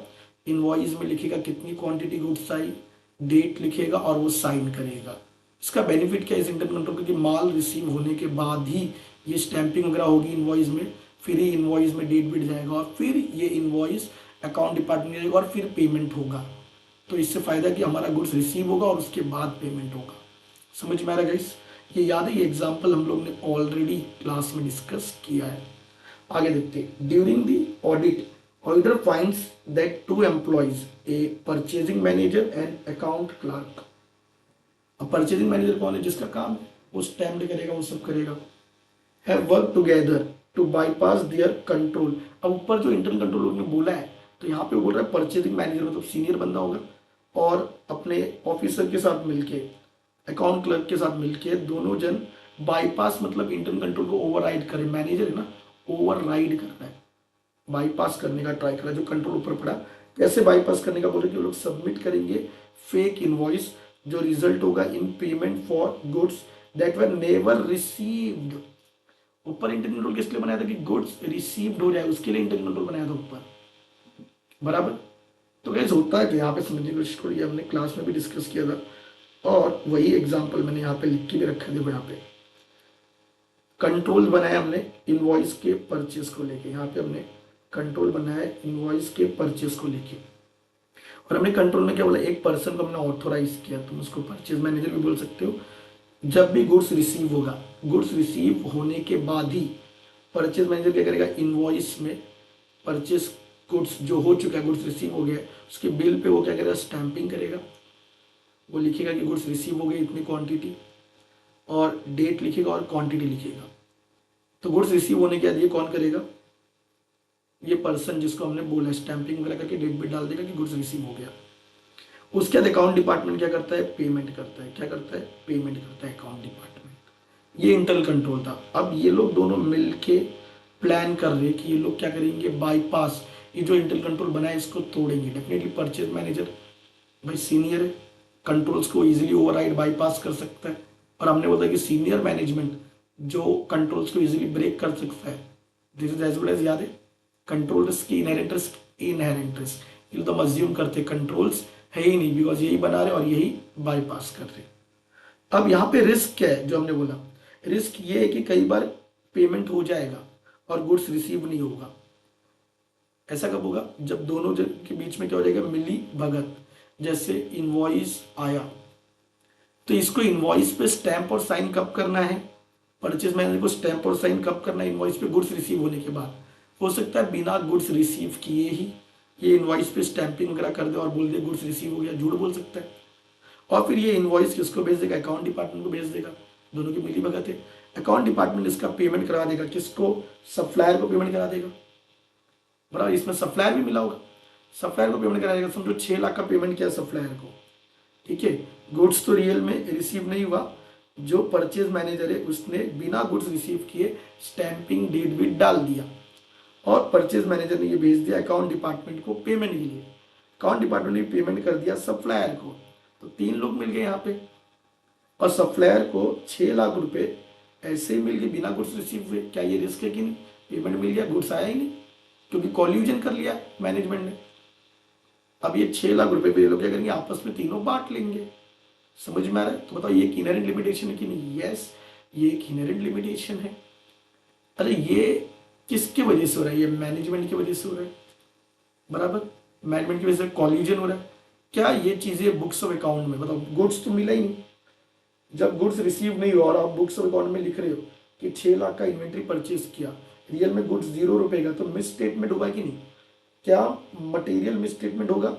इनवॉइस में लिखेगा कितनी क्वांटिटी गुड्स आई, डेट लिखेगा और वो साइन करेगा। इसका बेनिफिट क्या है इस इंटरनल कंट्रोल का, कि माल रिसीव होने के बाद ही ये स्टैंपिंग वगैरह होगी इनवॉइस में, फिर ही इनवॉइस में डेट बिट जाएगा और फिर ये इनवॉइस अकाउंट डिपार्टमेंट में जाएगा और फिर पेमेंट होगा। तो इससे फायदा कि हमारा गुड्स रिसीव होगा और उसके बाद पेमेंट होगा। समझ में आ रहा है गाइस? ये याद है, ये एग्जाम्पल हम लोग ने ऑलरेडी क्लास में डिस्कस किया है। आगे देखते हैं। During the audit auditor finds that 2 employees, A purchasing manager and account clerk. अब परचेजिंग मैनेजर कौन है? जिसका काम है वो स्टैम्प करेगा, वो सब करेगा। Have work together to bypass their control. अब ऊपर जो इंटरनल कंट्रोल ने बोला है, तो यहाँ पे बोल रहा है परचेजिंग मैनेजर मतलब सीनियर बंदा होगा और अपने ऑफिसर के साथ मिलके अकाउंट क्लर्क के साथ मिलके दोनों जन बाईपास मतलब इंटरनल कंट्रोल को ओवरराइड करे। मैनेजर है ना, ओवरराइड कर रहा है, बाईपास करने का ट्राई कर रहा है जो कंट्रोल ऊपर पड़ा। कैसे बाईपास करने का बोले कि वो लोग सबमिट करेंगे फेक इनवॉइस, जो रिजल्ट होगा इन payment for goods that were never received. ऊपर इंटरनल कंट्रोल किस लिए बनाया था कि गुड्स रिसीव्ड हो जाए, उसके लिए इंटरनल कंट्रोल बनाया था ऊपर, बराबर। तो कैसे होता है कि यहाँ पे समझने की कोशिश करिए, हमने क्लास में भी डिस्कस किया था और वही एग्जाम्पल मैंने यहाँ पे लिख के भी रखा। देखो यहाँ पे कंट्रोल बनाया हमने इनवॉइस के परचेस को लेके, यहाँ पे हमने कंट्रोल बनाया इनवॉइस के परचेस को लेके। और हमने कंट्रोल में क्या बोला, एक पर्सन को हमने ऑथोराइज किया, तुम उसको परचेज मैनेजर भी बोल सकते हो। जब भी गुड्स रिसीव होगा, गुड्स रिसीव होने के बाद ही परचेज मैनेजर क्या करेगा, इनवॉइस में परचेज गुड्स जो हो चुका है, गुड्स रिसीव हो गया, उसके बिल पे वो क्या करेगा, स्टैंपिंग करेगा। वो लिखेगा कि गुड्स रिसीव हो गए इतनी क्वांटिटी, और डेट लिखेगा और क्वांटिटी लिखेगा। तो गुड्स रिसीव होने के बाद ये कौन करेगा, ये पर्सन जिसको हमने बोला, स्टैंपिंग वगैरह करके डेट भी डाल देगा कि गुड्स रिसीव हो गया। उसके बाद अकाउंट डिपार्टमेंट क्या करता है, पेमेंट करता है। क्या करता है, पेमेंट करता है अकाउंट डिपार्टमेंट। ये इंटरनल कंट्रोल था। अब ये लोग दोनों मिलके प्लान कर रहे हैं कि ये लोग क्या करेंगे, बाईपास, ये जो इंटरनल कंट्रोल बना है इसको तोड़ेंगे। डेफिनेटली परचेज मैनेजर भाई सीनियर है, कंट्रोल्स को इजीली ओवरराइड बाईपास कर सकता है। और हमने बोला कि सीनियर मैनेजमेंट जो कंट्रोल्स को इजीली ब्रेक कर सकता है, this is as good as, याद है कंट्रोल रिस्क की इनहेरेंट रिस्क, ये तो हम अज्यूम करते कंट्रोल्स है ही नहीं, बिकॉज यही बना रहे और यही बाईपास कर रहे। अब यहाँ पे रिस्क क्या है, जो हमने बोला रिस्क ये है कि कई बार पेमेंट हो जाएगा और गुड्स रिसीव नहीं होगा। ऐसा कब होगा, जब दोनों जन के बीच में क्या हो जाएगा, मिली भगत। जैसे इनवॉइस आया तो इसको इनवॉइस पे स्टैंप और साइन कब करना है, परचेज मैनेजर को स्टैंप और साइन कब करना है इनवॉइस पे, गुड्स रिसीव होने के बाद। हो सकता है बिना गुड्स रिसीव किए ही ये इनवॉइस पे स्टैंपिंग वगैरह कर दे और बोल दे गुड्स रिसीव हो गया, झूठ बोल सकता है। और फिर ये इनवॉइस किसको भेज देगा, अकाउंट डिपार्टमेंट को भेज देगा। दोनों की मिली भगत है। अकाउंट डिपार्टमेंट इसका पेमेंट करा देगा, किसको, सप्लायर को पेमेंट करा देगा, बराबर। इसमें सप्लायर भी मिला होगा, सप्लायर को पेमेंट करा देगा। समझो 6 लाख का पेमेंट किया सप्लायर को, ठीक है। गुड्स तो रियल में रिसीव नहीं हुआ, जो परचेज मैनेजर है उसने बिना गुड्स रिसीव किए स्टैंपिंग डेट भी डाल दिया और परचेज मैनेजर ने ये भेज दिया अकाउंट डिपार्टमेंट को पेमेंट के लिए। अकाउंट डिपार्टमेंट ने पेमेंट कर दिया सप्लायर को, तो 3 लोग मिल गए यहाँ पे। और सप्लायर को 6 लाख रुपए ऐसे ही मिल गए बिना गुड्स रिसीव हुए। क्या ये रिस्क है कि नहीं, पेमेंट मिल गया, गुड्स आया ही नहीं, क्योंकि कॉल्यूजन कर लिया मैनेजमेंट ने। अब ये 6 लाख रुपए पे ये लोग क्या करेंगे, आपस में तीनों बांट लेंगे। समझ में आ रहा है, तो बताओ ये एक इनहेरेंट लिमिटेशन है कि नहीं, यस ये एक इनहेरेंट लिमिटेशन है। अरे ये किसकी वजह से हो रहा है, ये मैनेजमेंट की वजह से हो रहा है, बराबर। मैनेजमेंट की वजह से कॉल्यूजन हो रहा है। क्या ये चीजें बुक्स ऑफ अकाउंट में, बताओ गुड्स तो मिला ही नहीं, जब गुड्स रिसीव नहीं हुआ और आप बुक्स ऑफ अकाउंट में लिख रहे हो कि 6 लाख का इन्वेंट्री परचेज किया, रियल में गुड्स 0 रुपए का, तो मिस स्टेटमेंट होगा कि नहीं, क्या मटेरियल मिस स्टेटमेंट होगा।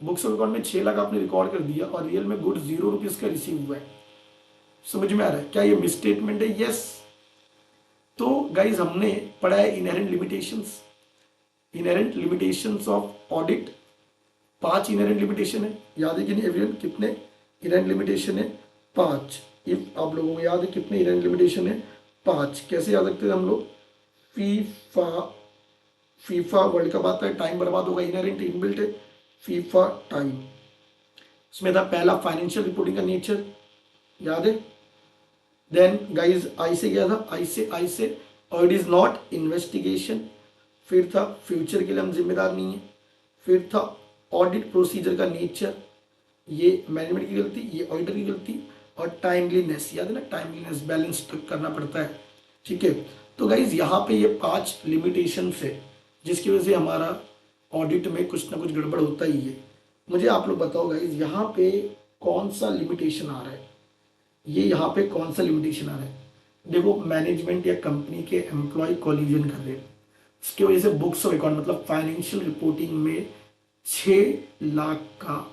बुक्स ऑफ अकाउंट में 6 लाख आपने रिकॉर्ड कर दिया और रियल में गुड्स 0 रुपीज का रिसीव हुआ है। समझ में आ रहा है, क्या ये मिस स्टेटमेंट है, यस। तो गाइज हमने पढ़ा है inherent limitations, inherent limitations of audit. 5 inherent limitation है, याद है कि नहीं एवरीवन, कितने इनहेरेंट लिमिटेशन है, 5। इफ आप लोगों को याद है कितने इनहेरेंट लिमिटेशन है, 5। कैसे याद रखते हैं हम लोग, फीफा वर्ल्ड कप आता है, टाइम बर्बाद होगा, इनहेरेंट इनबिल्ट है फीफा टाइम। इसमें था पहला फाइनेंशियल रिपोर्टिंग का नेचर, याद है। देन गाइज आई से क्या था, आई से और इट इज नॉट इन्वेस्टिगेशन। फिर था फ्यूचर के लिए हम जिम्मेदार नहीं है। फिर था ऑडिट प्रोसीजर का नेचर, ये मैनेजमेंट की गलती, ये ऑडिटर की गलती। और टाइमलीनेस, याद है ना, टाइमलीनेस बैलेंस करना पड़ता है, ठीक है। तो गाइज यहाँ पे ये 5 लिमिटेशन है जिसकी वजह से हमारा ऑडिट में कुछ ना कुछ गड़बड़ होता ही है। मुझे आप लोग बताओ गाइज यहाँ पे कौन सा लिमिटेशन आ रहा है, ये यहाँ पे कौन सा लिमिटेशन आ रहा है। देखो मैनेजमेंट या कंपनी के एम्प्लॉय कॉल्यूजन कर रहे हैं, इसकी वजह से बुक्स ऑफ अकाउंट मतलब फाइनेंशियल रिपोर्टिंग में 6 लाख का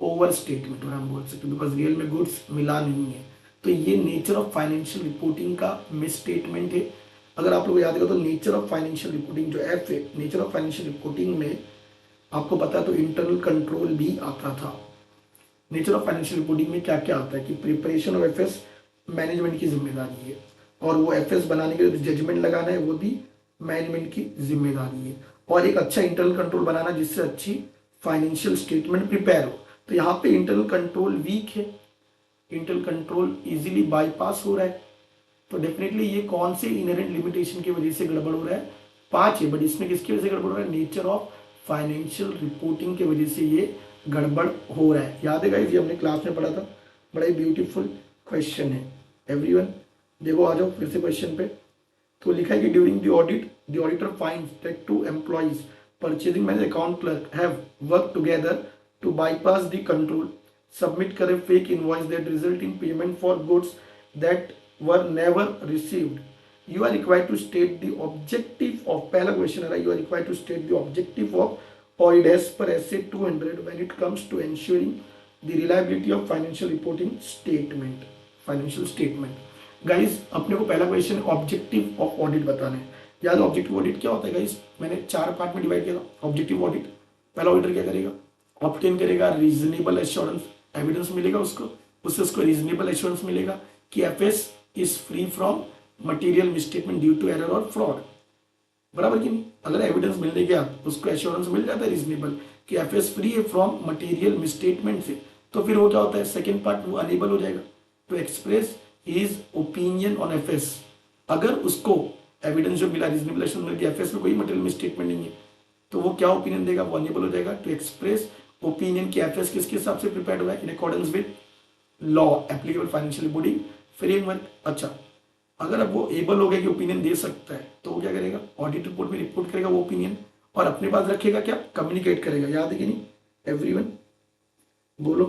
ओवर स्टेटमेंट और हम बोल सकते हैं, बिकॉज रियल में गुड्स मिला नहीं है। तो ये नेचर ऑफ फाइनेंशियल रिपोर्टिंग का मिस स्टेटमेंट है। अगर आप लोग याद करो तो नेचर ऑफ फाइनेंशियल रिपोर्टिंग जो एफ है, नेचर ऑफ फाइनेंशियल रिपोर्टिंग में आपको पता है तो इंटरनल कंट्रोल भी आता था। नेचर ऑफ फाइनेंशियल रिपोर्टिंग में क्या क्या आता है कि प्रिपरेशन ऑफ एफएस मैनेजमेंट की जिम्मेदारी है, और वो एफएस बनाने के लिए जजमेंट लगाना है वो भी मैनेजमेंट की जिम्मेदारी है, और एक अच्छा इंटरनल कंट्रोल बनाना जिससे अच्छी फाइनेंशियल स्टेटमेंट प्रिपेयर हो। तो यहाँ पे इंटरनल कंट्रोल वीक है, इंटरनल कंट्रोल इजीली बाईपास हो रहा है, तो डेफिनेटली ये कौन से इनहेरेंट लिमिटेशन की वजह से गड़बड़ हो रहा है, 5 है, बट इसमें किसकी वजह से गड़बड़ हो रहा है, नेचर ऑफ फाइनेंशियल रिपोर्टिंग की वजह से ये गड़बड़ हो रहा है। याद है गाइस, ये हमने क्लास में पढ़ा था, बड़ा ही ब्यूटीफुल क्वेश्चन है एवरीवन। देखो आ जाओ फिर से क्वेश्चन पे। तो लिखा है कि during the audit the auditor finds that 2 employees purchasing manager account clerk have work together to bypass the control, submit करे fake invoice that result in payment for goods that were never received. You are required to state the objective of, पहला question है, you are required to state the objective of audit as per essay 200 when it comes to ensuring the reliability of financial reporting statement. Financial statement. Guys अपने को पहला question objective of audit बताना है। याद objective audit क्या होता है guys, मैंने 4 पार्ट में डिवाइड किया था। ऑब्जेक्टिव ऑडिट, पहला ऑडिटर क्या करेगा, ऑब्टेन करेगा रीजनेबल एश्योरेंस, एविडेंस मिलेगा उसको, उससे उसको रीजनेबल एश्योरेंस मिलेगा कि FS is free from material misstatement due to error और फ्रॉड, बराबर कि नहीं। अगर एविडेंस मिलने के बाद उसको एश्योरेंस मिल जाता है रीजनेबल कि एफएस फ्री है फ्रॉम मटेरियल मिसस्टेटमेंट से, तो फिर वो क्या होता है, सेकंड पार्ट वो अनेबल हो जाएगा to express his opinion on FS. अगर उसको एविडेंस जो मिला रीजनेबल एश्योरेंस मिल गया एफएस में कोई मटेरियल मिसस्टेटमेंट नहीं है, तो वो क्या ओपिनियन देगा, वो अनेबल हो जाएगा टू एक्सप्रेस ओपिनियन की एफएस किसके हिसाब से प्रिपेयर्ड हुआ है, इन accordance with law applicable financial reporting framework. अच्छा, अगर अब वो एबल हो गया कि ओपिनियन दे सकता है, तो वो क्या करेगा, ऑडिट रिपोर्ट में रिपोर्ट करेगा वो ओपिनियन, और अपने पास रखेगा, क्या कम्युनिकेट करेगा। याद है कि नहीं एवरीवन, बोलो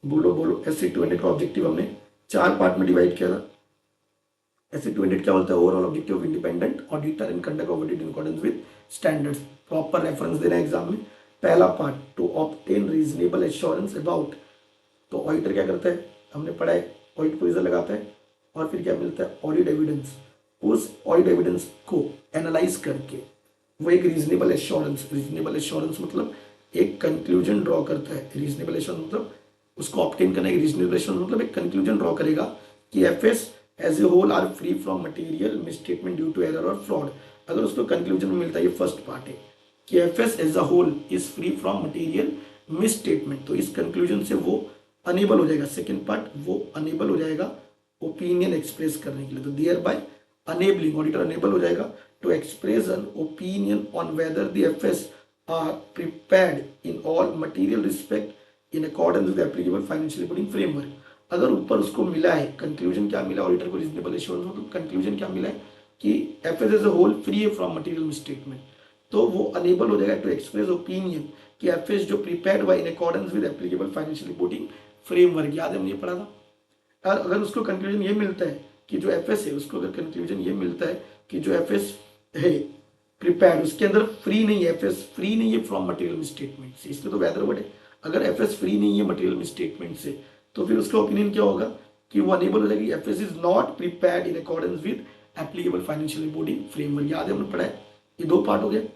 बोलो बोलो। एसए 200 का ऑब्जेक्टिव हमने 4 पार्ट में डिवाइड किया था। एसए 200 क्या बोलता है, overall objective of independent auditor and conduct of audit in accordance with standards. Proper reference देना है एग्जाम में। पहला part, to obtain reasonable assurance about, तो ऑडिटर क्या करता है, हमने पढ़ा है, ऑडिट प्रोविजन लगाता है, और फिर क्या मिलता है, ऑडिट एविडेंस। उस ऑडिट एविडेंस को एनालाइज करके वो एक रीजनेबल एश्योरेंस मतलब एक कंक्लूजन ड्रॉ करता है। रीजनेबल एश्योरेंस मतलब उसको ऑब्टेन करना है, रीजनेबल एश्योरेंस मतलब एक कंक्लूजन ड्रॉ करेगा कि FS as a whole are free from material misstatement due to error और फ्रॉड। अगर उसको कंक्लूजन में मिलता है, ये फर्स्ट पार्ट है कि FS as a whole is free from material misstatement, तो इस कंक्लूजन से वो अनेबल हो जाएगा। सेकेंड पार्ट, वो अनेबल हो जाएगा ओपिनियन एक्सप्रेस करने के लिए, तो thereby enabling, auditor enable हो जाएगा to express an opinion on whether the FS are prepared in all material respect in accordance with applicable financial reporting framework. अगर ऊपर उसको मिला है, कंक्लूजन क्या मिला ऑडिटर को, रीजनेबल एश्योरेंस मतलब कंक्लूजन क्या मिला है कि FS as a whole free है फ्रॉम मटेरियल मिसस्टेटमेंट, तो वो अनेबल हो जाएगा टू एक्सप्रेस ओपिनियन कि एफएस जो प्रिपेयर्ड हुआ in accordance with applicable financial reporting framework. याद है हमने पढ़ा था। और अगर उसको कंक्लूजन ये मिलता है कि जो एफएस है, उसको अगर कंक्लूजन ये मिलता है कि जो एफएस है प्रिपेयर्ड, उसके अंदर फ्री नहीं है, एफएस फ्री नहीं है फ्रॉम मटेरियल मिसस्टेटमेंट से, इसलिए तो वेदर वर्ड है। अगर एफएस फ्री नहीं है मटेरियल मिसस्टेटमेंट से, तो फिर उसका ओपिनियन क्या होगा कि वो अनेबल हो जाएगा कि FS is not prepared in accordance with applicable financial reporting framework. याद है हमने पढ़ा है, ये 2 पार्ट हो गए,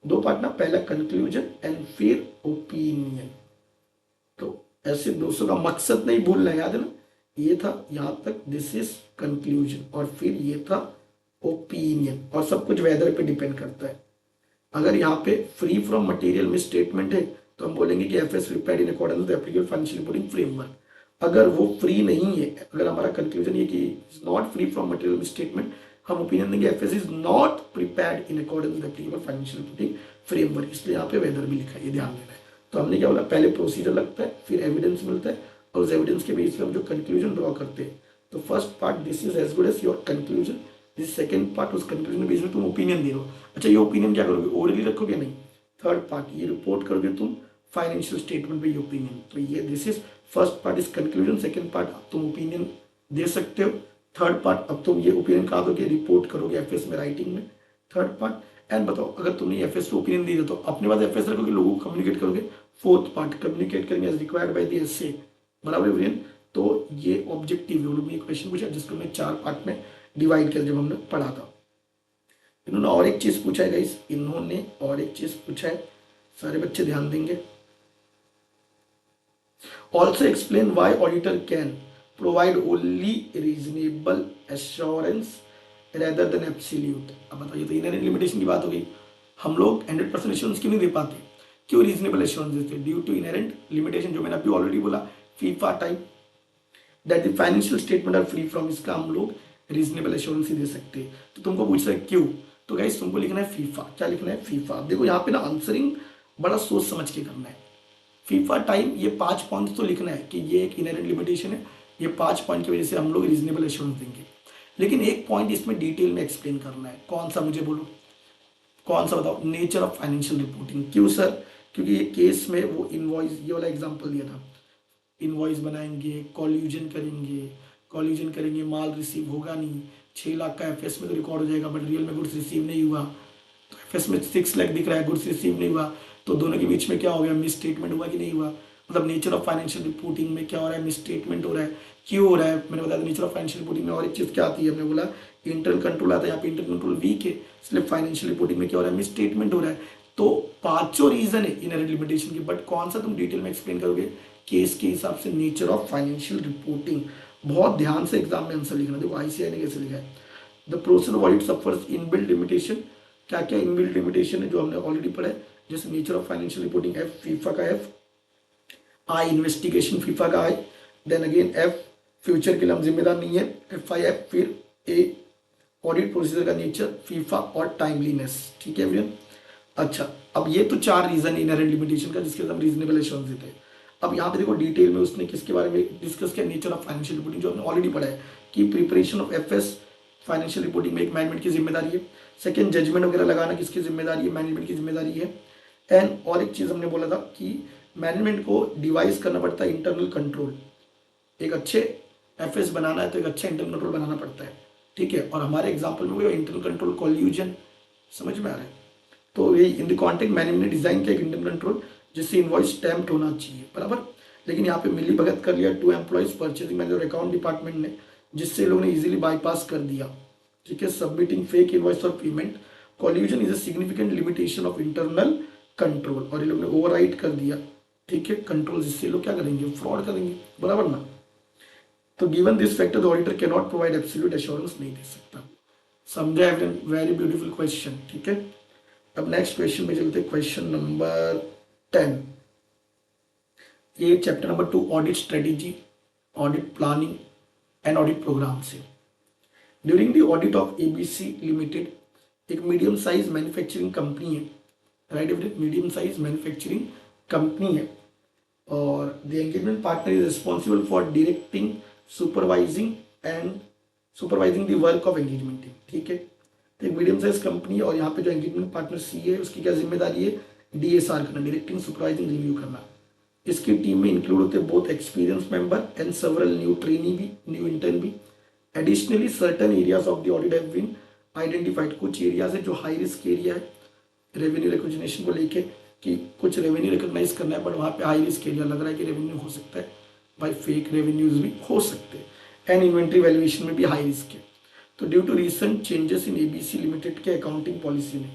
2 पार्ट ना, पहला कंक्लूजन एंड फिर ओपिनियन। तो ऐसे दोस्तों का मकसद नहीं भूलना, याद है ना, ये था यहाँ तक, दिस इज कंक्लूजन, और फिर ये था ओपिनियन, और सब कुछ वेदर पे डिपेंड करता है। अगर यहाँ पे free from material miss statement है, तो हम बोलेंगे कि FS prepared in accordance with applicable financial reporting framework. अगर वो फ्री नहीं है, अगर हमारा कंक्लूजन ये कि is not free from material miss statement, हम ओपिनियन देंगे FS is not prepared in accordance with applicable financial reporting framework. इसलिए यहाँ पे वेदर भी लिखा है, ये ध्यान देना है। तो हमने क्या बोला, पहले प्रोसीजर लगता है, फिर एविडेंस मिलता है, और उस एविडेंस के बेस पे हम जो कंक्लूजन ड्रॉ करते हैं, तो first part this is as good as your conclusion, this second part उस कंक्लूजन बेस पे तुम ओपिनियन दे रहे हो। अच्छा, ये ओपिनियन क्या करोगे, ओरली रखोगे नहीं, थर्ड पार्ट ये रिपोर्ट करोगे तुम फाइनेंशियल स्टेटमेंट पे ये ओपिनियन। तो ये this is first part is conclusion, second part अब तुम ओपिनियन दे सकते हो, थर्ड पार्ट अब तुम ये ओपिनियन कहा दोगे, रिपोर्ट करोगे एफएस में राइटिंग में, थर्ड पार्ट। एंड बताओ, अगर तुमने एफएस को ओपिनियन दी तो अपने पास एफएस रखोगे, लोगों को कम्युनिकेट करोगे, फोर्थ पार्ट कम्युनिकेट करेंगे as required by the SA, बराबर एवरीवन। तो ये ऑब्जेक्टिव है, ये क्वेश्चन पूछा जिसको मैं 4 पार्ट में डिवाइड किया जब हमने पढ़ा था। इन्होंने और एक चीज पूछा है गाइस, इन्होंने और एक चीज पूछा है, सारे बच्चे ध्यान देंगे, also explain why auditor can provide only reasonable assurance rather than absolute. अब बताइए, तो इनहेरेंट लिमिटेशन की बात हो गई, हम लोग 100% एश्योरेंस क्यों नहीं दे पाते, क्यों रीजनेबल एश्योरेंस देते, ड्यू टू इनहेरेंट लिमिटेशन, जो मैंने अभी ऑलरेडी बोला, फीफा type, that the financial statement are free from, इसका हम लोग रीजनेबल एश्योरेंस ही दे सकते हैं। तो तुमको पूछ रहे क्यों, तो गाइस तुमको लिखना है फीफा। क्या लिखना है? फीफा। देखो यहाँ पे ना आंसरिंग बड़ा सोच समझ के करना है। फीफा टाइम, ये 5 पॉइंट तो लिखना है कि ये एक इनहेरेंट लिमिटेशन है, ये 5 पॉइंट की वजह से हम लोग रीजनेबल एश्योरेंस देंगे। लेकिन एक पॉइंट इसमें डिटेल में एक्सप्लेन करना है, कौन सा मुझे बोलो, कौन सा बताओ? Nature of financial reporting. क्यों सर? क्योंकि ये केस में वो इनवॉइस, ये वाला एग्जांपल दिया था, इनवॉइस बनाएंगे, कॉल्यूजन करेंगे, कॉल्यूजन करेंगे, माल रिसीव होगा नहीं, 6 लाख का एफएस में तो रिकॉर्ड हो जाएगा, बट रियल में गुड्स रिसीव नहीं हुआ, तो एफएस में 6 लाख दिख रहा है, गुड्स रिसीव नहीं हुआ, तो दोनों के बीच में क्या हो गया? मिस स्टेटमेंट हुआ कि नहीं हुआ? मतलब नेचर ऑफ फाइनेंशियल रिपोर्टिंग में क्या हो रहा है? मिस स्टेटमेंट हो रहा है। क्यों हो रहा है? मैंने बताया नेचर ऑफ फाइनेंशियल रिपोर्टिंग में और एक चीज क्या आती है, हमने बोला इंटरनल कंट्रोल आता है, यहाँ पे इंटरनल कंट्रोल वीक है, इसलिए फाइनेंशियल रिपोर्टिंग में क्या हो रहा है? मिस स्टेटमेंट हो रहा है। तो पांचों रीजन है इनहेरेंट लिमिटेशन के, बट कौन सा तुम डिटेल में एक्सप्लेन करोगे? केस के हिसाब से नेचर ऑफ फाइनेंशियल रिपोर्टिंग। बहुत ध्यान से एग्जाम में आंसर लिखना। देखो आईसीआई ने कैसे लिखा है, the process of audit suffers inbuilt limitation. क्या क्या इनबिल्ट लिमिटेशन है जो हमने ऑलरेडी पढ़ा है, जैसे nature of financial reporting, F FIFA का एफ, आई इन्वेस्टिगेशन फीफा का आई, देन अगेन एफ फ्यूचर के लिए हम जिम्मेदार नहीं है, एफ आई एफ, फिर ए ऑडिट प्रोसीजर का नेचर, फीफा और टाइमलीनेस। ठीक है भैया? अच्छा, अब ये तो 4 रीजन इनहेरेंट लिमिटेशन का जिसके हम रीजनेबल एश्योरेंस देते हैं। अब यहाँ पे देखो डिटेल में उसने किसके बारे में डिस्कस किया, नेचर ऑफ फाइनेंशियल रिपोर्टिंग, जो हमने ऑलरेडी पढ़ा है कि preparation of FS financial reporting में एक मैनेजमेंट की जिम्मेदारी है। सेकंड, जजमेंट वगैरह लगाना किसकी जिम्मेदारी है? मैनेजमेंट की जिम्मेदारी है। एंड और एक चीज हमने बोला था कि मैनेजमेंट को डिवाइस करना पड़ता है इंटरनल कंट्रोल। एक अच्छे एफएस बनाना है तो एक अच्छा इंटरनल कंट्रोल बनाना पड़ता है। ठीक है? और हमारे एग्जाम्पल में वो इंटरनल कंट्रोल कॉल्यूजन, समझ में आ रहा है? तो ये इन द कॉन्टेक्ट मैनेजमेंट ने डिजाइन किया इंटरनल कंट्रोल जिससे इनवॉइस स्टैम्प्ड होना चाहिए, बराबर। लेकिन यहाँ पे मिली भगत कर लिया 2 employees, purchasing manager, account department ने, जिससे लोगों ने इजीली बाईपास कर दिया। ठीक है? Submitting fake invoice for payment, collusion is a significant limitation of internal control, और ये लोग ने ओवरराइड कर दिया। ठीक है? कंट्रोल, जिससे लोग क्या करेंगे? फ्रॉड करेंगे, बराबर ना। तो given this factor the auditor can not provide absolute assurance, नहीं दे सकता। समझा एवरीवन? Very beautiful question. ठीक है? अब नेक्स्ट क्वेश्चन में चलते, क्वेश्चन नंबर 10। ये chapter number 2 audit strategy, audit planning and audit program से। During the audit of ABC limited, एक मीडियम साइज मैन्युफैक्चरिंग कंपनी है, right? Medium size manufacturing company है, और the engagement partner is responsible for directing, supervising and supervising the work of engagement team. ठीक है? तो एक medium size company है, और यहाँ पे जो एंगेजमेंट पार्टनर सी है उसकी क्या जिम्मेदारी है? डीएसआर करना, डायरेक्टिंग, सुपरवाइजिंग, रिव्यू करना। इसकी टीम में इंक्लूड होते हैं both experience member and several new trainee भी, न्यू इंटर्न भी। Additionally certain areas of the audit have been identified, कुछ एरियाज है जो हाई रिस्क एरिया है रेवेन्यू रिकॉग्निशन को लेके, कि कुछ रेवेन्यू रिकॉग्नाइज करना है, बट वहाँ पे हाई रिस्क एरिया लग रहा है कि रेवेन्यू हो सकता है, भाई फेक रेवेन्यूज भी हो सकते हैं, एंड इन्वेंट्री वैल्यूएशन में भी हाई रिस्क है। तो due to recent changes in ABC limited के अकाउंटिंग पॉलिसी में,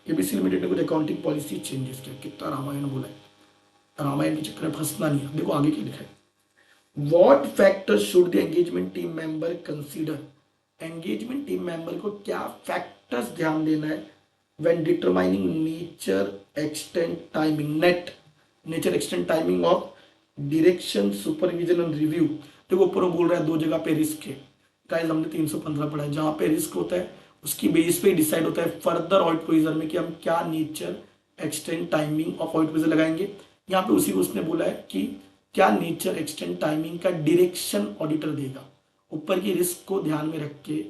एबीसी लिमिटेड ने कुछ अकाउंटिंग पॉलिसी चेंजेस किया। कितना रामायण बोला है, रामायण के चक्कर में फंसना नहीं है। देखो आगे क्या लिखा है, what factors should the engagement team member consider, engagement team member को क्या फैक्टर्स ध्यान देना है when determining nature, extent, timing, net, nature, extent, timing of direction, supervision and review। देखो ऊपर वो बोल रहा है 2 जगह पे रिस्क है, गाइस हमने 315 पढ़ा है, जहाँ पे रिस्क होता है उसकी बेस पे डिसाइड होता है फर्दर ऑडिट प्रोसीजर में कि हम क्या nature, extent, timing of audit procedure लगाएंगे। यहाँ पे उसी को उसने बोला है कि क्या नेचर, एक्सटेंट, टाइमिंग का डायरेक्शन ऑडिटर देगा। ऊपर की रिस्क को ध्यान में रख के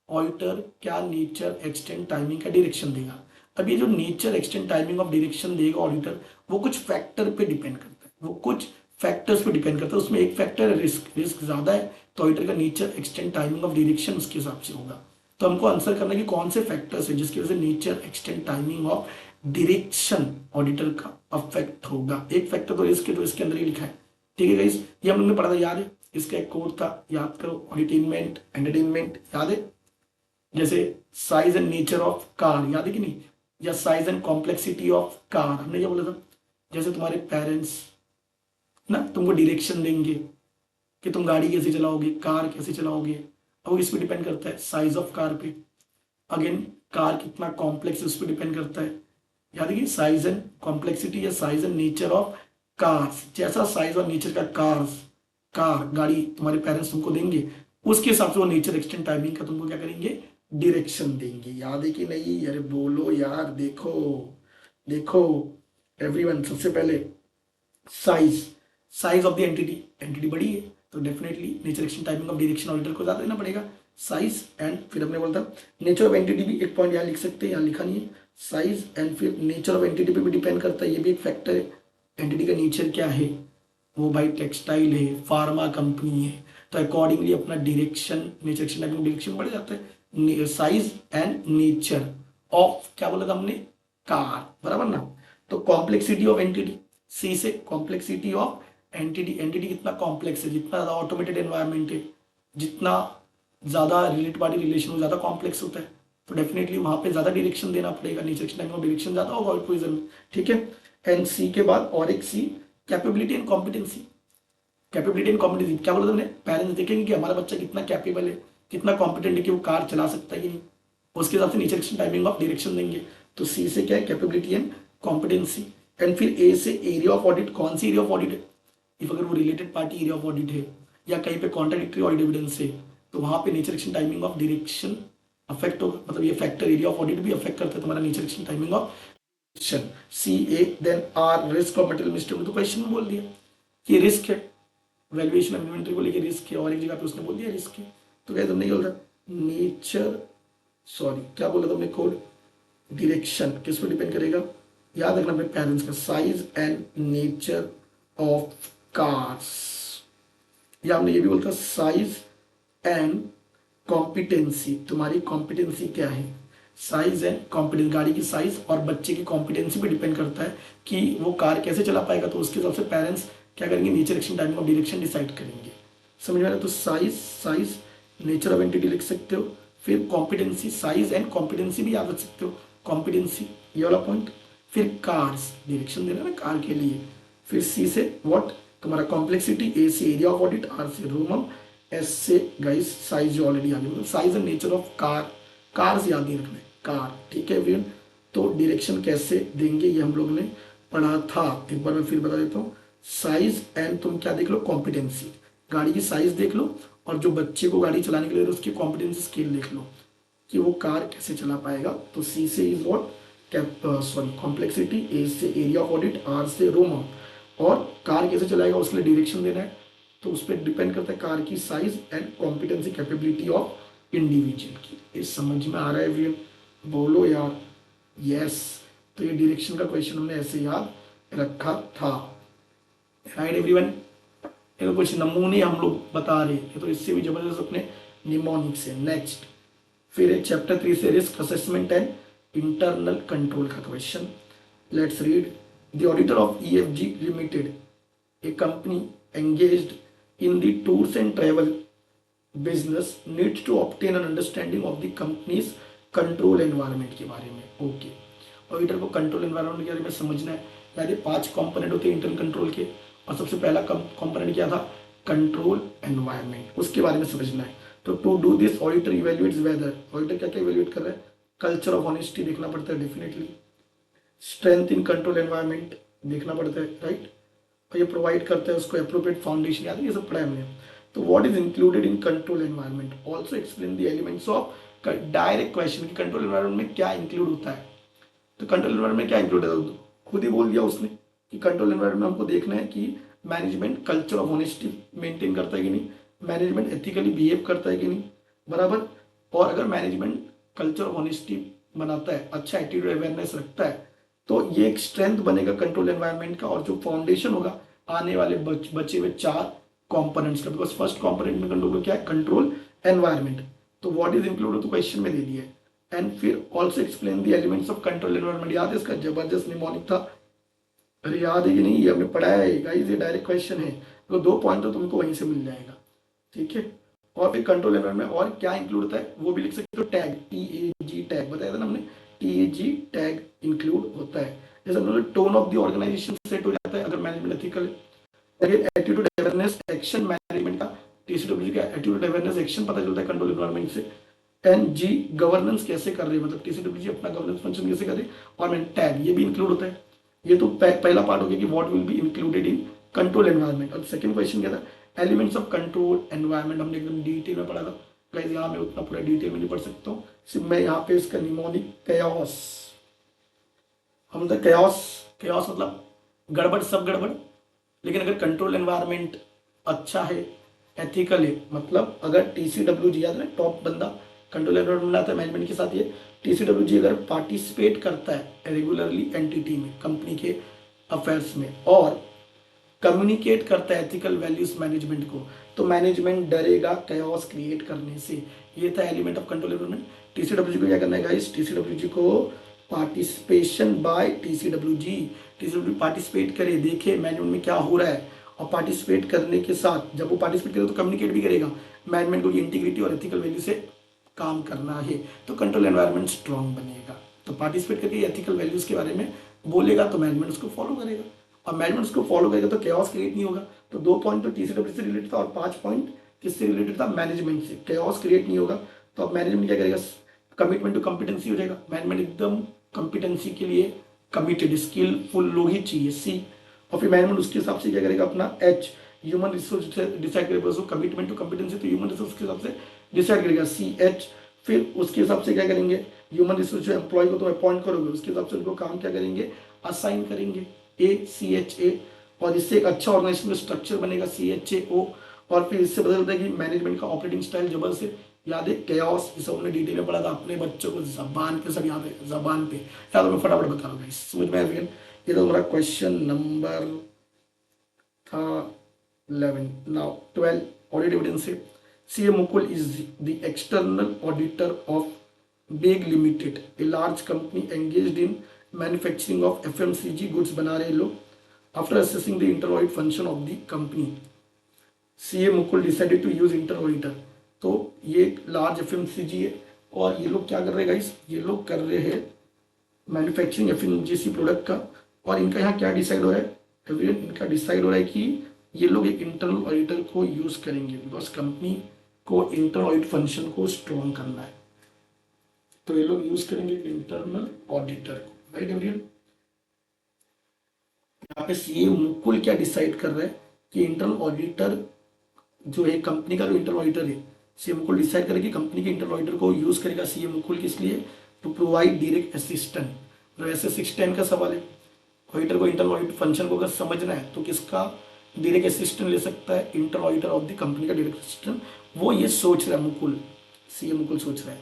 ऑडिटर क्या नेचर, एक्सटेंट, टाइमिंग का डायरेक्शन देगा। अब ये जो nature, extent, timing of direction देगा ऑडिटर, वो कुछ फैक्टर पे डिपेंड करता है, वो कुछ फैक्टर्स पे डिपेंड करता है। उसमें एक फैक्टर है रिस्क, रिस्क ज्यादा है तो ऑडिटर का nature, extent, timing of direction उसके हिसाब से होगा। तो हमको आंसर करना है कि कौन से फैक्टर्स है जिसकी वजह से nature, extent, timing of direction auditor का अफेक्ट होगा। एक फैक्टर तो रिस्क है, तो इसके अंदर ही लिखा है। ठीक है गाइस, ये हम लोगों ने पढ़ा था, याद है? इसका एक कोड था, याद करो, ऑडिटेनमेंट, एंटरटेनमेंट, याद है? जैसे size and nature of car, याद है कि नहीं? या size and complexity of car, हमने क्या बोला था? जैसे तुम्हारे पेरेंट्स ना, तुमको डायरेक्शन देंगे कि तुम गाड़ी कैसे चलाओगे, कार कैसे चलाओगे। अब वो इस पे डिपेंड करता है साइज ऑफ कार पे। अगेन कार कितना कॉम्प्लेक्स है उस पर डिपेंड करता है। याद है कि साइज एंड कॉम्प्लेक्सिटी या size and nature of cars, जैसा साइज और नेचर का कार गाड़ी तुम्हारे पेरेंट्स तुमको देंगे, उसके हिसाब से वो नेचर एक्सटेंड टाइमिंग का तुमको क्या करेंगे, डायरेक्शन देंगे। याद है कि नहीं, अरे बोलो यार। देखो देखो एवरीवन, सबसे पहले size, size of the entity, entity बड़ी है तो definitely nature extent timing of direction order को ज्यादा देना पड़ेगा। साइज एंड फिर हमने बोलता नेचर ऑफ एंटिटी भी एक पॉइंट यहाँ लिख सकते हैं, यहाँ लिखा नहीं है। साइज एंड फिर नेचर ऑफ एंटिटी पे भी डिपेंड करता है, ये भी एक फैक्टर है। एंटिटी का नेचर क्या है, वो भाई टेक्सटाइल है, फार्मा कंपनी है, तो अकॉर्डिंगली अपना direction, nature extent timing direction बढ़ जाता है। साइज एंड नेचर ऑफ क्या बोला था हमने, कार, बराबर ना। तो कॉम्प्लेक्सिटी ऑफ एंटिटी, सी से कॉम्प्लेक्सिटी ऑफ एंटिटी, एंटिटी कितना कॉम्प्लेक्स है, जितना ज्यादा ऑटोमेटेड एनवायरमेंट है, जितना ज्यादा रिलेटेड पार्टी रिलेशन ज्यादा कॉम्प्लेक्स होता है, तो डेफिनेटली वहां पे ज्यादा डायरेक्शन देना पड़ेगा, नेचर एक्सटेंड टाइमिंग डायरेक्शन ज्यादा होगा इक्वेशन में, ठीक है। एंड सी के बाद और एक C, capability and competency. Capability and competency क्या बोला तुमने, पेरेंट्स देखेंगे कि हमारा बच्चा कितना कैपेबल है, कितना कॉम्पिटेंट है कि वो कार चला सकता है कि नहीं, उसके हिसाब से nature extent timing of direction देंगे। तो सी से क्या है, कैपेबिलिटी एंड कॉम्पिटेंसी। एंड फिर ए से एरिया ऑफ ऑडिट, कौन सी एरिया ऑफ ऑडिट है, इफ अगर वो related party area of audit है या कहीं पे कॉन्ट्राडिक्टरी ऑडिट एविडेंस है, तो वहां पे nature extent timing of direction affect होगा, मतलब ये फैक्टर एरिया ऑफ ऑडिट भी अफेक्ट करता है तुम्हारा nature extent timing of direction. C A then are risk of material mistake, तो क्वेश्चन में बोल दिया कि रिस्क है, वैल्यूएशन ऑफ इन्वेंटरी को लेकर रिस्क है, और एक जगह पे उसने बोल दिया रिस्क है। तो क्या तुमने बोल रहा नेचर, सॉरी क्या बोला तुमने, कोड डायरेक्शन किस पर डिपेंड करेगा, याद रखना अपने पेरेंट्स का, size and nature of cars, या हमने ये भी बोलता साइज एंड कॉम्पिटेंसी, तुम्हारी कॉम्पिटेंसी क्या है, साइज एंड कॉम्पिटेंस, गाड़ी की साइज और बच्चे की कॉम्पिटेंसी पे डिपेंड करता है कि वो कार कैसे चला पाएगा, तो उसके हिसाब से पेरेंट्स क्या करेंगे, nature extent timing of direction decide करेंगे। समझ में आ रहा है, तो साइज नेचर ऑफ एंटिटी लिख सकते हो, फिर कॉम्पिटेंसी, साइज एंड कॉम्पिटेंसी भी याद रख सकते हो, कॉम्पिटेंसी ये वाला पॉइंट, फिर कार्स डायरेक्शन देना ना कार के लिए, फिर सी से व्हाट तुम्हारा कॉम्प्लेक्सिटी, ए से एरिया ऑफ ऑडिट, आर से रोमम, एस से गाइस साइज जो ऑलरेडी आ गया, मतलब size and nature of car, cars याद नहीं रखना है, कार, ठीक है एवरीवन। तो डायरेक्शन कैसे देंगे ये हम लोग ने पढ़ा था, एक बार मैं फिर बता देता हूँ। साइज एंड तुम क्या देख लो, कॉम्पिटेंसी, गाड़ी की साइज देख लो, और जो बच्चे को गाड़ी चलाने के लिए उसकी कॉम्पिटेंसी स्केल देख लो कि वो कार कैसे चला पाएगा। तो सी से इज व्हाट, सॉरी कॉम्प्लेक्सिटी, ए से एरिया ऑफ ऑडिट, आर से रोम, और कार कैसे चलाएगा उसके लिए डायरेक्शन देना है, तो उस पर डिपेंड करता है कार की size and competency capability of individual की। ये समझ में आ रहा है भैया, बोलो यार यस। तो ये डायरेक्शन का क्वेश्चन हमने ऐसे याद रखा था, राइट एवरीवन। ये तो कुछ नमूने हम लोग बता रहे हैं, तो इससे भी जबरदस्त अपने निमोनिक से। नेक्स्ट फिर एक चैप्टर 3 से risk assessment and internal control का question. Let's read. The auditor of EFG limited, a company engaged in the tours and travel business, needs to obtain an understanding of the company's control environment के बारे में। Okay, auditor को control environment के बारे में समझना है। यानी 5 कंपोनेंट होते हैं इंटरनल कंट्रोल के, और सबसे पहला कंपोनेंट क्या था, कंट्रोल एनवायरनमेंट, उसके बारे में समझना है। तो to do this auditor evaluates whether, auditor क्या क्या इवेल्युएट कर रहा है, कल्चर ऑफ ऑनेस्टी देखना पड़ता है definitely, strength in control environment देखना पड़ता है, राइट, और ये प्रोवाइड करता है उसको एप्रोप्रिएट फाउंडेशन, याद है ये सब पढ़ा है हमने। तो what is included in control environment, also explain the elements of, direct question कि कंट्रोल एनवायरनमेंट में क्या इंक्लूड होता है। तो कंट्रोल एनवायरनमेंट में क्या इंक्लूड है, खुद ही बोल दिया उसने कि कंट्रोल एनवायरनमेंट में हमको देखना है कि management culture of honesty maintain करता है कि नहीं, मैनेजमेंट एथिकली बिहेव करता है कि नहीं, बराबर। और अगर मैनेजमेंट कल्चर ऑफ ऑनेस्टी बनाता है, अच्छा एटीट्यूड अवेयरनेस रखता है, तो ये एक स्ट्रेंथ बनेगा कंट्रोल एनवायरनमेंट का, और जो फाउंडेशन होगा आने वाले बचे हुए 4 कंपोनेंट्स का। बिकॉज फर्स्ट कंपोनेंट में कंट्रोल क्या है, कंट्रोल एनवायरनमेंट। तो व्हाट इज इंक्लूडेड तो क्वेश्चन में दे दिया है। एंड फिर also explain the elements of control environment, याद है इसका जबरदस्त निमोनिक था, अरे याद है कि नहीं, ये हमने पढ़ा है गाइस, ये डायरेक्ट क्वेश्चन है, तो 2 पॉइंट तो तुमको वहीं से मिल जाएगा, ठीक है। और फिर कंट्रोल एनवायरनमेंट में और क्या इंक्लूड होता है वो भी लिख सकते हो, टैग, TAG टैग बताया था ना हमने, TAG टैग इंक्लूड होता है। जैसे हम लोग tone of the organisation set हो जाता है अगर मैनेजमेंट एथिकल है, एटीट्यूड अवेयरनेस एक्शन मैनेजमेंट का, टीसीडब्ल्यूजी का एटीट्यूड अवेयरनेस एक्शन पता चलता है कंट्रोल एनवायरनमेंट से। एंड जी गवर्नेंस कैसे कर रही है, मतलब टीसीडब्ल्यूजी अपना गवर्नेंस फंक्शन कैसे कर रही है। और मैं टैग ये भी इंक्लूड होता है। ये तो पहला पार्ट हो गया कि what will be included in control environment. और सेकंड क्वेश्चन क्या था, एलिमेंट्स ऑफ कंट्रोल एनवायरनमेंट, हमने एकदम डिटेल में पढ़ा था। गाइस यहाँ मैं उतना पूरा डिटेल में नहीं पढ़ सकता हूँ, सिर्फ मैं यहाँ पे इसका निमोनिक कयास, हम तो कयास, कयास मतलब गड़बड़, सब गड़बड़। लेकिन अगर कंट्रोल एनवायरनमेंट अच्छा है, एथिकल है, मतलब अगर टीसीडब्ल्यूजी याद है टॉप बंदा कंट्रोल एनवायरनमेंट बनाता है मैनेजमेंट के साथ, ये टीसीडब्ल्यूजी अगर पार्टिसिपेट करता है रेगुलरली एंटिटी में, कंपनी के अफेयर्स में, और कम्युनिकेट करता है एथिकल वैल्यूज मैनेजमेंट को, तो मैनेजमेंट डरेगा कयास क्रिएट करने से। ये था element of control environment. TCWG को क्या करना है गाइस, टीसीडब्ल्यूजी को participation by TCWG, TCWG participate करे, देखे मैनेजमेंट में क्या हो रहा है, और पार्टिसिपेट करने के साथ जब वो पार्टिसिपेट करेगा तो कम्युनिकेट भी करेगा मैनेजमेंट को इंटीग्रिटी और एथिकल वैल्यू से काम करना है, तो कंट्रोल एनवायरनमेंट स्ट्रांग बनेगा। तो पार्टिसिपेट करके एथिकल वैल्यूज के बारे में बोलेगा तो मैनेजमेंट उसको फॉलो करेगा, और मैनेजमेंट उसको फॉलो करेगा तो केओस क्रिएट नहीं होगा। तो 2 पॉइंट तो टीसीडब्ल्यू से रिलेटेड था और 5 पॉइंट किससे रिलेटेड था, मैनेजमेंट से। केओस क्रिएट नहीं होगा तो अब मैनेजमेंट क्या करेगा, कमिटमेंट टू कॉम्पिटेंसी हो जाएगा। मैनेजमेंट एकदम कॉम्पिटेंसी के लिए कमिटेड, स्किलफुल लोग ही चाहिए, सी। और फिर मैनेजमेंट उसके हिसाब से क्या करेगा, अपना एच ह्यूमन रिसोर्स डिसाइड करेगा, कमिटमेंट टू कॉम्पिटेंसी तो ह्यूमन रिसोर्स के हिसाब से डिसाइड करेगा, सी एच। फिर उसके हिसाब से क्या करेंगे, ह्यूमन रिसोर्स जो एम्प्लॉय को तुम अपॉइंट करोगे उसके हिसाब से उनको काम क्या करेंगे, असाइन करेंगे, ACHA। और इससे एक अच्छा ऑर्गेनाइजेशन स्ट्रक्चर बनेगा, CHAO। और फिर इससे बदलता है कि मैनेजमेंट का ऑपरेटिंग स्टाइल जबरदस्त है, याद है केओस, इसे हमने डिटेल में पढ़ा था, अपने बच्चों को जबान पे सब याद है, जबान पे याद है, मैं फटाफट बता रहा हूँ समझ में आया। ये तो हमारा क्वेश्चन नंबर था 11। नाउ 12 ऑडिट एविडेंस है। CA Mukul is the external auditor of Beg limited, a large company engaged in manufacturing of FMCG goods बना रहे लोग। After assessing the inter audit function of the company, CA Mukul decided to use inter auditor. तो ये large FMCG है, और ये लोग क्या कर रहे हैं गाइस, ये लोग कर रहे हैं मैन्युफैक्चरिंग FMCG प्रोडक्ट का। और इनका यहाँ क्या डिसाइड हो रहा है एवरीवन, इनका डिसाइड हो रहा है कि ये लोग एक इंटरनल ऑडिटर को यूज करेंगे, बिकॉज कंपनी को इंटरनल ऑडिट फंक्शन को स्ट्रॉन्ग करना है, तो ये लोग यूज करेंगे इंटरनल ऑडिटर को, राइट एवरीवन। यहाँ पे CA मुकुल क्या डिसाइड कर रहा है कि इंटरनल ऑडिटर जो है, कंपनी का जो इंटरनल ऑडिटर है, CA मुकुल डिसाइड करेगी कंपनी के इंटरनल ऑडिटर को यूज करेगा CA मुकुल, किस लिए, टू प्रोवाइड डायरेक्ट असिस्टेंट। वैसे 610 का सवाल है, ऑडिटर को इंटरनल ऑडिट फंक्शन को अगर समझना है तो किसका डायरेक्ट असिस्टेंट ले सकता है, internal auditor of the company का डायरेक्ट असिस्टेंट। वो ये सोच रहा है मुकुल, CA मुकुल सोच रहा है,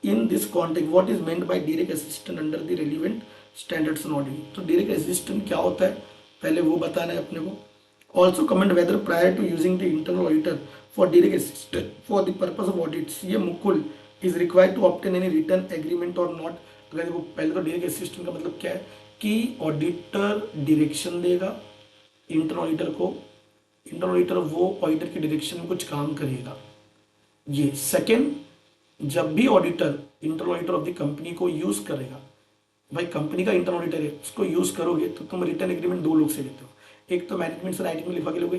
in this context what is meant by direct assistant under the relevant standards on audit. तो डायरेक्ट असिस्टेंट क्या होता है पहले वो बताना है अपने को। Also comment whether prior to using the internal auditor for direct assistant for the purpose of audit, CA Mukul is required to obtain any written agreement or not। अगर वो पहले तो डायरेक्ट असिस्टेंट का मतलब क्या है कि ऑडिटर डायरेक्शन देगा इंटरनल ऑडिटर को, इंटरनल ऑडिटर वो ऑडिटर के डायरेक्शन में कुछ काम करेगा। ये सेकंड, जब भी auditor internal auditor of the company को यूज करेगा, भाई कंपनी का इंटरनल ऑडिटर है उसको यूज करोगे तो तुम रिटर्न एग्रीमेंट 2 लोग से लेते हो, एक तो मैनेजमेंट से राइटिंग में लिखवा के लोगे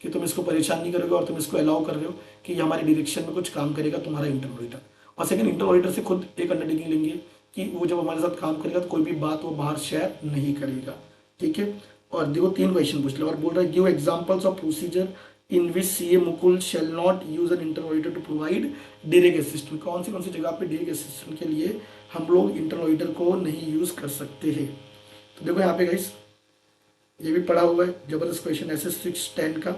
कि तुम इसको परेशान नहीं करोगे और तुम इसको अलाउ कर रहे हो कि ये हमारे डायरेक्शन में कुछ काम करेगा तुम्हारा इंटरनल ऑडिटर। और सेकंड, इंटरनल ऑडिटर से खुद एक अंडरटेकिंग लेंगे कि वो जब हमारे साथ काम करेगा तो कोई भी बात वो बाहर शेयर नहीं करेगा, ठीक है। और देखो 3 क्वेश्चन पूछ लो और बोल रहा है give examples of procedure in which CA Mukul shall not use an internal auditor to provide direct assistant. कौन सी जगह पे डायरेक्ट असिस्टेंट के लिए हम लोग इंटरनल ऑडिटर को नहीं यूज कर सकते हैं। तो देखो यहाँ पे गाइस ये भी पढ़ा हुआ है, जबरदस्त क्वेश्चन SS 610 का।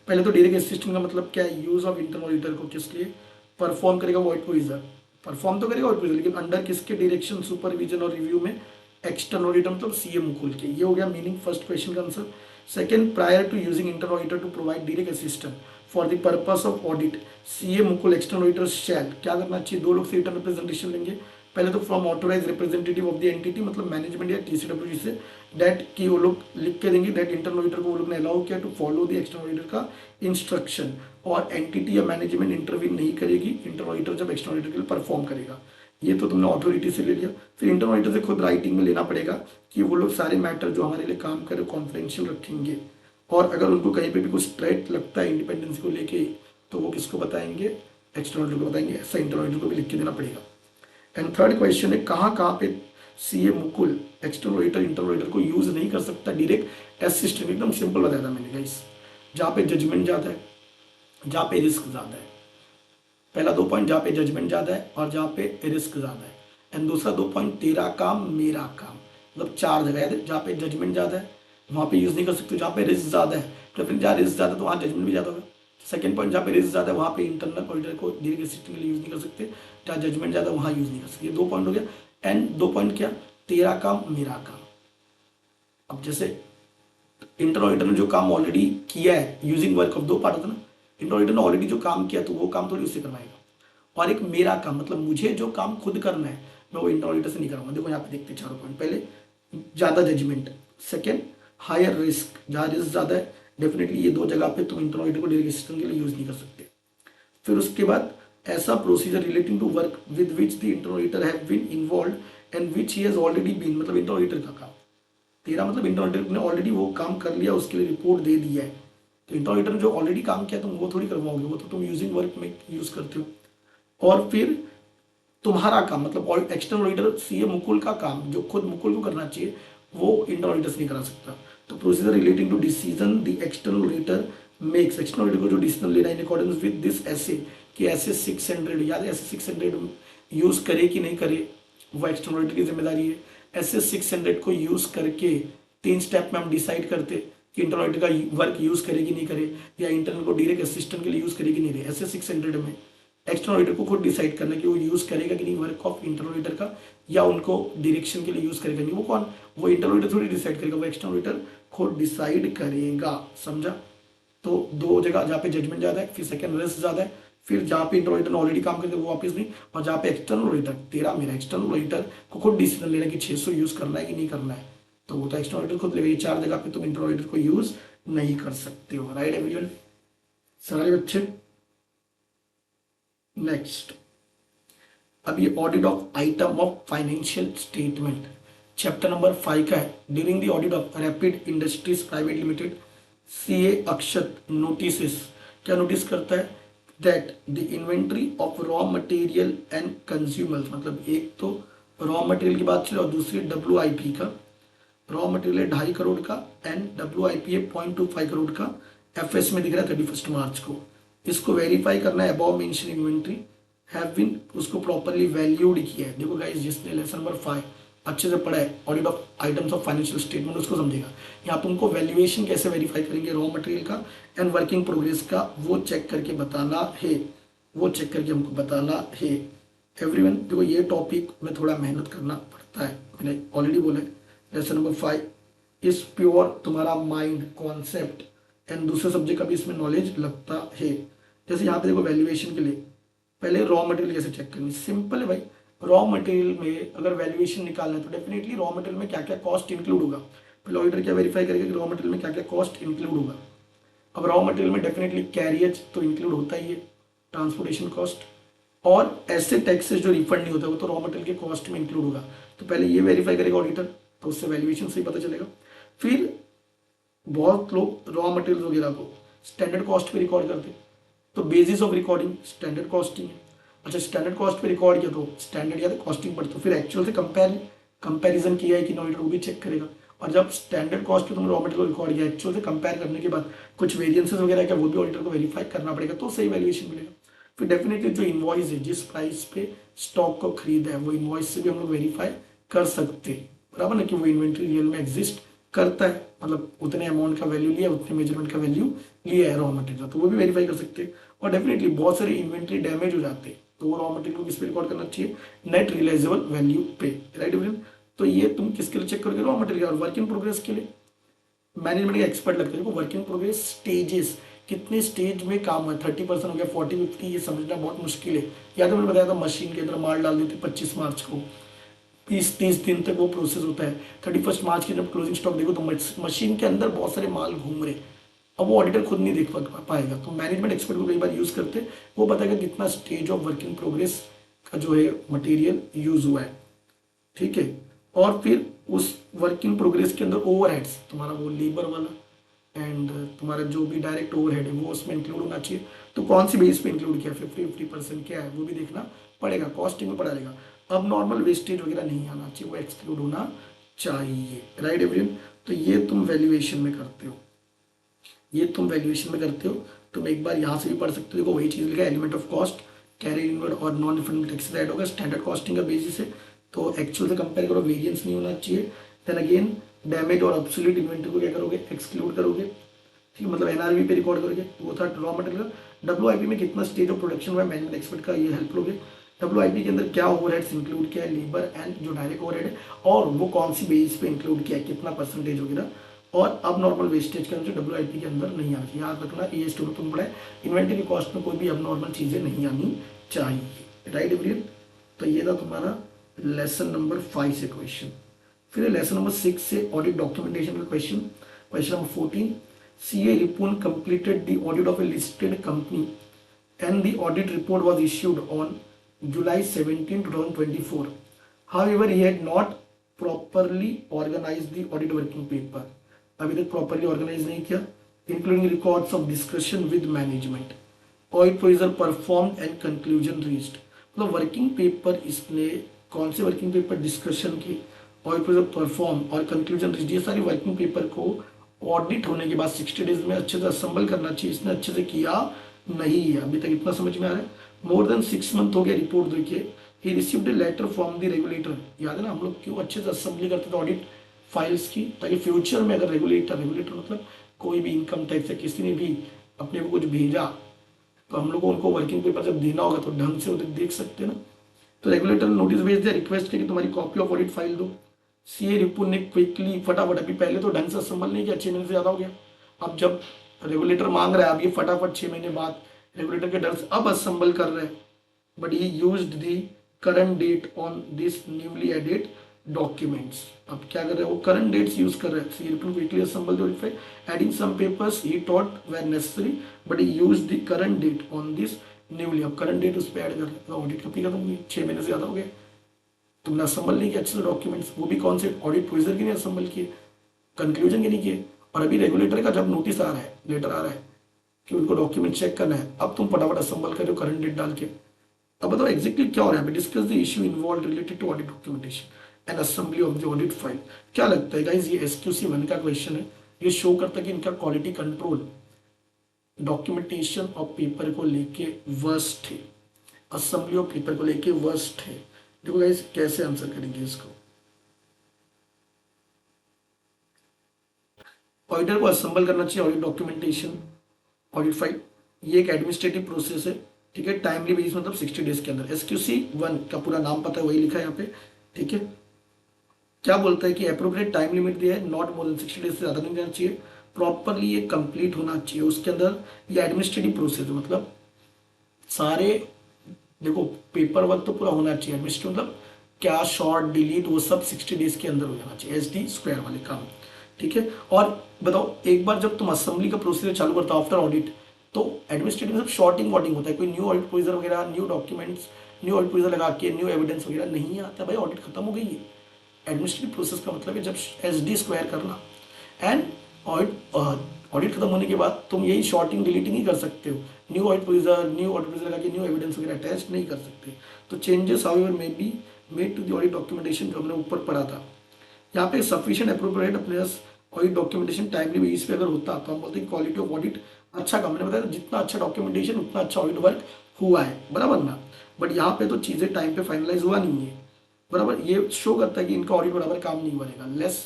पहले तो डायरेक्ट असिस्टेंट का मतलब क्या है, यूज ऑफ इंटरनल ऑडिटर को किस लिए परफॉर्म करेगा, वो ऑडिटर परफॉर्म तो करेगा ऑडिटर, लेकिन अंडर किसके डायरेक्शन, सुपरविजन और रिव्यू में, एक्सटर्नल ऑडिटर मतलब CA मुकुल के। ये हो गया मीनिंग फर्स्ट क्वेश्चन का answer. Second, prior to using internal auditor to provide direct assistant for the purpose of audit, CA Mukul external auditor shall क्या करना चाहिए, 2 लोग से रिटर्न रिप्रेजेंटेशन लेंगे। पहले तो from authorise representative of the entity, मतलब मैनेजमेंट या TCWG से, दैट कि वो लोग लिख के देंगे दैट इंटरनल ऑडिटर को वो लोग ने अलाउ किया to follow the external auditor का इंस्ट्रक्शन, और एंटिटी या मैनेजमेंट इंटरव्यू नहीं करेगी इंटरनल ऑडिटर जब एक्सटर्नल ऑडिटर के लिए परफॉर्म करेगा। ये तो तुमने अथॉरिटी से ले लिया। फिर इंटरनल ऑडिटर से खुद राइटिंग में लेना पड़ेगा कि वो लोग सारे मैटर जो हमारे लिए काम करे कॉन्फिडेंशियल रखेंगे। और अगर उनको कहीं पे भी कुछ थ्रेट लगता है इंडिपेंडेंस को लेके तो वो किसको बताएंगे, एक्सटर्नल ऑडिटर को बताएंगे। ऐसा इंटरनल ऑडिटर को भी लिख के देना पड़ेगा। एंड थर्ड क्वेश्चन है कहाँ कहाँ पे CA Mukul external auditor internal auditor को यूज नहीं कर सकता डायरेक्ट असिस्टेंट। एकदम सिंपल बताया था मैंने गाइस, जहाँ पे जजमेंट ज़्यादा है, जहाँ पे रिस्क ज़्यादा है। पहला 2 पॉइंट जहाँ पे जजमेंट ज़्यादा है और जहाँ पे रिस्क ज़्यादा है। एंड दूसरा 2 पॉइंट तेरा काम मेरा काम, मतलब 4 जगह है जहाँ पे जजमेंट ज़्यादा है वहाँ पे यूज़ नहीं कर सकते, जहाँ पे रिस्क ज़्यादा है तो फिर जहाँ रिस्क ज़्यादा है तो वहाँ जजमेंट भी ज़्यादा होगा। सेकंड पॉइंट जहाँ पे रिस्क ज़्यादा है वहाँ पे इंटरनल ऑडिटर को डायरेक्ट असिस्टेंट के लिए यूज़ नहीं कर सकते, जहाँ जजमेंट ज़्यादा है वहाँ यूज़ नहीं कर सकते। 2 पॉइंट हो गया। एंड 2 पॉइंट क्या, तेरा काम मेरा काम। अब जैसे इंटरनल ऑडिटर ने जो काम ऑलरेडी किया है, यूजिंग वर्क ऑफ 2 पार्ट होता है ना, इंटरनल ऑडिटर ने ऑलरेडी जो काम किया तो वो काम थोड़ी उससे करवाएगा। और एक मेरा काम, मतलब मुझे जो काम खुद करना है मैं वो इंटरनल ऑडिटर से नहीं कराऊंगा। देखो यहाँ पे देखते हैं 4 पॉइंट। पहले ज़्यादा जजमेंट, सेकेंड हायर रिस्क, जहाँ रिस्क ज़्यादा है डेफिनेटली ये 2 जगह पे तुम इंटरनल ऑडिटर को डायरेक्ट असिस्टेंट के लिए यूज़ नहीं कर सकते। फिर उसके बाद ऐसा procedure relating to work with which the internal auditor have been involve and which he has already been, मतलब इंटरनल ऑडिटर का काम। तेरा मतलब इंटरनल ऑडिटर ने ऑलरेडी वो काम कर लिया, उसके लिए रिपोर्ट दे दिया है। तो इंटरनल ऑडिटर ने जो ऑलरेडी काम किया तुम वो थोड़ी करवाओगे, वो तो तुम यूजिंग वर्क में यूज़ करते हो। और फिर तुम्हारा काम, मतलब एक्सटर्नल ऑडिटर सीए मुकुल का काम जो खुद मुकुल को करना चाहिए वो इंटरनल ऑडिटर से नहीं करा सकता। तो procedure relating to decision the external auditor makes, external auditor को जो डिसीजन लेना इन अकॉर्डेंस विद दिस ऐसे कि ऐसे 600 याद है, ऐसे 600 यूज करे कि नहीं करे वो एक्सटर्नल ऑडिटर की जिम्मेदारी है। ऐसे 600 को यूज करके 3 स्टेप में हम डिसाइड करते कि इंटरनल ऑडिटर का वर्क यूज करे कि नहीं करे, या इंटरनल को डायरेक्ट असिस्टेंट के लिए यूज करे कि नहीं करे। ऐसे 600 में एक्सटर्नल ऑडिटर को खुद डिसाइड करना कि वो यूज करेगा कि नहीं वर्क ऑफ इंटरनल ऑडिटर का, या उनको डायरेक्शन के लिए यूज करेगा नहीं। वो कौन, वो इंटरनल ऑडिटर थोड़ी डिसाइड करेगा, वो एक्सटर्नल ऑडिटर खुद डिसाइड करेगा। समझा। तो 2 जगह जहाँ पे जजमेंट ज्यादा है, फिर सेकंड रिस्क ज्यादा है, फिर जहाँ पे इंटरनल ऑडिटर ने ऑलरेडी काम करते वो वापस नहीं, और जहाँ पे एक्सटर्नल ऑडिटर तेरा मेरा एक्सटर्नल ऑडिटर को खुद डिसीजन लेना कि 600 यूज करना है कि नहीं करना है, तो वो तो एक्सटर्नल ऑडिटर खुद लेगा। ये 4 जगह पे तुम इंटरनल ऑडिटर को यूज नहीं कर सकते हो। राइट एवरीवन, सारे बच्चे। नेक्स्ट, अब ये audit of item of financial statement chapter number 5 का है। During the audit of rapid industries private limited CA Akshat notice, क्या नोटिस करता है, that the inventory of raw material and consumers, मतलब एक तो रॉ मटेरियल की बात चले और दूसरी WIP का। रॉ मटेरियल है 2.5 करोड़ का एंड WIP है 0.25 करोड़ का। FS में दिख रहा है 31 मार्च को। इसको वेरीफाई करना है। Above mention inventory have been, उसको प्रॉपरली वैल्यूड किया है। देखो गाइस, जिसने लेसन नंबर 5 अच्छे से पढ़ा है audit of items of financial statement उसको समझेगा। यहाँ तुमको वैल्यूएशन कैसे वेरीफाई करेंगे रॉ मटेरियल का एंड वर्किंग प्रोग्रेस का, वो चेक करके बताना है, वो चेक करके हमको बताना है। एवरीवन देखो ये टॉपिक में थोड़ा मेहनत करना पड़ता है, मैंने ऑलरेडी बोला है। लेसन नंबर 5 इज प्योर तुम्हारा माइंड कॉन्सेप्ट एंड दूसरे सब्जेक्ट का भी इसमें नॉलेज लगता है। जैसे यहाँ पे देखो वैल्यूएशन के लिए पहले रॉ मटेरियल कैसे चेक करेंगे, सिंपल है भाई। रॉ मटेरियल में अगर वैल्यूएशन निकालना है तो डेफिनेटली रॉ मटेरियल में क्या क्या कॉस्ट इंक्लूड होगा। पहले ऑडिटर क्या वेरीफाई करेगा कि रॉ मटेरियल में क्या क्या कॉस्ट इंक्लूड होगा। अब रॉ मटेरियल में डेफिनेटली कैरियज तो इंक्लूड होता ही है, ट्रांसपोर्टेशन कॉस्ट, और ऐसे टैक्सेस जो रिफंड नहीं होता वो तो रॉ मटेरियल के कॉस्ट में इंक्लूड होगा। तो पहले ये वेरीफाई करेगा ऑडिटर, तो उससे वैल्यूएशन से ही पता चलेगा। फिर बहुत लोग रॉ मटेरियल वगैरह को स्टैंडर्ड कॉस्ट पे रिकॉर्ड करते, तो basis of recording standard costing है। अच्छा, स्टैंडर्ड कॉस्ट पे रिकॉर्ड किया तो स्टैंडर्ड या तो कॉस्टिंग पड़ती, तो फिर एक्चुअल से कंपैरिजन किया है कि ऑडिटर वो भी चेक करेगा। और जब स्टैंडर्ड कॉस्ट पे तुम रॉ मटेरियल रिकॉर्ड किया एक्चुअल से कंपेयर करने के बाद कुछ वेरिएंसेस वगैरह क्या वो भी ऑडिटर को वेरीफाई करना पड़ेगा, तो सही वैल्यूएशन मिलेगा। फिर डेफिनेटली जो इनवॉइस है, जिस प्राइस पे स्टॉक को खरीदा है वो इनवॉइस से भी हम लोग वेरीफाई कर सकते हैं, बराबर ना, कि वो इन्वेंट्री रियल में एग्जिस्ट करता है, मतलब उतने अमाउंट का वैल्यू लिया, उतने मेजरमेंट का वैल्यू लिया है रॉ मटेरियल, तो वो भी वेरीफाई कर सकते हैं। और डेफिनेटली बहुत सारे इन्वेंट्री डैमेज हो जाते हैं तो वो रॉ मटेरियल को किस पे रिकॉर्ड करना चाहिए, नेट रियलाइजेबल वैल्यू पे। राइट एवरीवन, तो ये तुम किसके लिए चेक करोगे, रॉ मटेरियल और वर्क इन प्रोग्रेस के लिए। मैनेजमेंट का एक्सपर्ट लगता है, वर्क इन प्रोग्रेस स्टेजेस, कितने स्टेज में काम हुआ, 30% हो गया, 40-50, ये समझना बहुत मुश्किल है। या तो मैंने बताया था मशीन के अंदर माल डाल देते 25 मार्च को, 20-30 दिन तक वो प्रोसेस होता है। 31 मार्च की जब क्लोजिंग स्टॉक देखो तो मशीन के अंदर बहुत सारे माल घूम रहे, अब वो ऑडिटर खुद नहीं देख पाएगा, तो मैनेजमेंट एक्सपर्ट को कई बार यूज करते, वो बताएगा कितना स्टेज ऑफ वर्किंग प्रोग्रेस का जो है मटेरियल यूज हुआ है। ठीक है, और फिर उस वर्किंग प्रोग्रेस के अंदर ओवरहेड्स, तुम्हारा वो लेबर वाला एंड तुम्हारा जो भी डायरेक्ट ओवरहेड है वो उसमें इंक्लूड होना चाहिए। तो कौन सी बेस पे इंक्लूड किया, 50-50% क्या है वो भी देखना पड़ेगा, कॉस्टिंग में पड़ा रहेगा। अब नॉर्मल वेस्टेज वगैरह नहीं आना चाहिए, वो एक्सक्लूड होना चाहिए, राइट एवरीवन। तो ये तुम वैल्यूएशन में करते हो, ये तुम वैल्यूएशन में करते हो। तुम एक बार यहाँ से भी पढ़ सकते हो, देखो वही चीज़ लिखा है, element of cost carry inward और नॉन रिफंडेबल टैक्सेस ऐड होगा स्टैंडर्ड कॉस्टिंग का बेसिस है। तो एक्चुअल से कंपेयर करो, वेरिएंस नहीं होना चाहिए। देन अगेन डैमेज और ऑब्सोल्यूट इन्वेंटरी को क्या करोगे, एक्सक्लूड करोगे, ठीक है, मतलब एनआरवी पे रिकॉर्ड करोगे। वो था रॉ मटेरियल का। डब्ल्यूआईपी में कितना स्टेज ऑफ प्रोडक्शन हुआ है, मैनेजमेंट एक्सपर्ट का ये हेल्प लोगे। डब्ल्यूआईपी के अंदर क्या ओवरहेड्स इंक्लूड किया है, लेबर एंड जो डायरेक्ट ओवरहेड है, और वो कौन सी बेस पे इंक्लूड किया है, कितना परसेंटेज वगैरह। और अब नॉर्मल वेस्टेज का जो डब्ल्यूआईपी के अंदर नहीं आना चाहिए, याद रखना ये स्टोर तुम पढ़ा है। इन्वेंटरी कॉस्ट में कोई भी अब नॉर्मल चीज़ें नहीं आनी चाहिए, राइट एवरीवन। तो ये था तुम्हारा लेसन नंबर 5 से क्वेश्चन। फिर लेसन नंबर 6 से ऑडिट डॉक्यूमेंटेशन का question, question number 14। CA Ripun completed the audit of a listed company and the audit report was issued on July 17, 2024. However, he had not properly organized the audit working paper. अभी तक properly organise नहीं किया, including records of discussion with management, audit procedure perform and conclusion reached. मतलब working paper इसने कौन से working paper discussion की, audit procedure perform और कंक्लूजन रीच्ड, ये सारे वर्किंग पेपर को ऑडिट होने के बाद 60 डेज में अच्छे से असेंबल करना चाहिए, इसने अच्छे से किया नहीं है। अभी तक इतना समझ में आ रहा है। मोर देन 6 मंथ हो गया रिपोर्ट देखिए। He received a letter from the regulator. याद है ना हम लोग क्यों अच्छे से असेंबली करते थे ऑडिट फाइल्स की, ताकि फ्यूचर में अगर रेगुलेटर मतलब कोई भी इनकम टैक्स या किसी ने भी अपने को कुछ भेजा तो हम लोग को उनको वर्किंग पेपर जब देना होगा तो ढंग से उधर देख सकते हैं ना। तो रेगुलेटर ने नोटिस भेज दिया, रिक्वेस्ट की कि तुम्हारी कॉपी ऑफ ऑडिट फाइल दो। सीए रिपुन ने क्विकली फटाफट, अभी पहले तो ढंग से असेंबल नहीं किया, 6 महीने से ज़्यादा हो गया। अब जब रेगुलेटर मांग रहा है, अब ये फटाफट 6 महीने बाद रेगुलेटर के डर से अब असेंबल कर रहे हैं। But he used the current date on this newly added documents. अब क्या कर रहे हैं वो, करंट डेट्स यूज कर रहे हैं। CA Ripun quickly assemble the audit file, adding some papers he thought were necessary, but he used the current date on this newly. अब करंट डेट उस पर ऐड कर रहे हैं, ऑडिट कब खत्म हुई, 6 महीने से ज़्यादा हो गया। तुमने असेंबल नहीं किया अच्छे से डॉक्यूमेंट्स, वो भी कौन से ऑडिट प्रोसीजर के नहीं असेंबल किए, कंक्लूजन के नहीं किए। और अभी रेगुलेटर का जब नोटिस आ रहा है, लेटर आ रहा है कि उनको डॉक्यूमेंट चेक करना है, अब तुम फटाफट असेंबल कर रहे हो करंट डेट डाल के। अब बताओ एग्जैक्टली क्या हो रहा है। Discuss the issue involve related to audit documentation and assembly of the audit file. क्या लगता है गाइस, ये SQC 1 का क्वेश्चन है। ये शो करता है कि इनका quality control documentation of paper को लेके वर्स्ट है, असेंबली ऑफ पेपर को लेके वर्स्ट है। देखो गाइस कैसे आंसर करेंगे इसको। ऑडिटर को असेंबल करना चाहिए ऑडिट डॉक्यूमेंटेशन, ऑडिट फाइल। ये एक एडमिनिस्ट्रेटिव प्रोसेस है, ठीक है, टाइमली बेसिस मतलब 60 डेज के अंदर। SQC 1 का पूरा नाम पता है, वही लिखा है यहाँ पे, ठीक है। क्या बोलता है कि अप्रोप्रिएट टाइम लिमिट दिया है, नॉट मोर देन 60 डेज से ज़्यादा नहीं देना चाहिए, प्रॉपरली ये कंप्लीट होना चाहिए उसके अंदर। ये एडमिनिस्ट्रेटिव प्रोसेस है, मतलब सारे देखो पेपर वर्क तो पूरा होना चाहिए। एडमिनिस्ट्रेटिव मतलब क्या, शॉर्ट डिलीट वो सब 60 डेज के अंदर हो जाना चाहिए, SD² वाले काम, ठीक है। और बताओ एक बार जब तुम असेंबली का प्रोसीजर चालू करते हो आफ्टर ऑडिट, तो एडमिनिस्ट्रेटिव सब शॉर्टिंग वॉटिंग होता है, कोई न्यू ऑडिट प्रोसीजर वगैरह, new documents, new audit procedure लगा के न्यू एविडेंस वगैरह नहीं आता भाई, ऑडिट खत्म हो गई है। एडमिनिस्ट्रेटिव प्रोसेस का मतलब है जब SD² करना। एंड ऑडिट खत्म होने के बाद तुम यही शॉर्टिंग डिलीटिंग ही कर सकते हो, न्यू ऑडिट प्रोसीजर लगा के न्यू एविडेंस वगैरह अटैच नहीं कर सकते। तो changes however may be made to the audit documentation, जो हमने ऊपर पढ़ा था यहाँ पे, सफिशिएंट अप्रोप्रिएट अपने ऑडिट डॉक्यूमेंटेशन टाइमली बेसिस पे अगर होता तो हम बोलते हैं क्वालिटी ऑफ ऑडिट अच्छा काम। मैंने बताया जितना अच्छा डॉक्यूमेंटेशन उतना अच्छा ऑडिट वर्क हुआ है, बराबर ना। बट यहाँ पे तो चीज़ें टाइम पे फाइनलाइज हुआ नहीं है, बराबर। ये शो करता है कि इनका ऑडिट बराबर काम नहीं बनेगा, less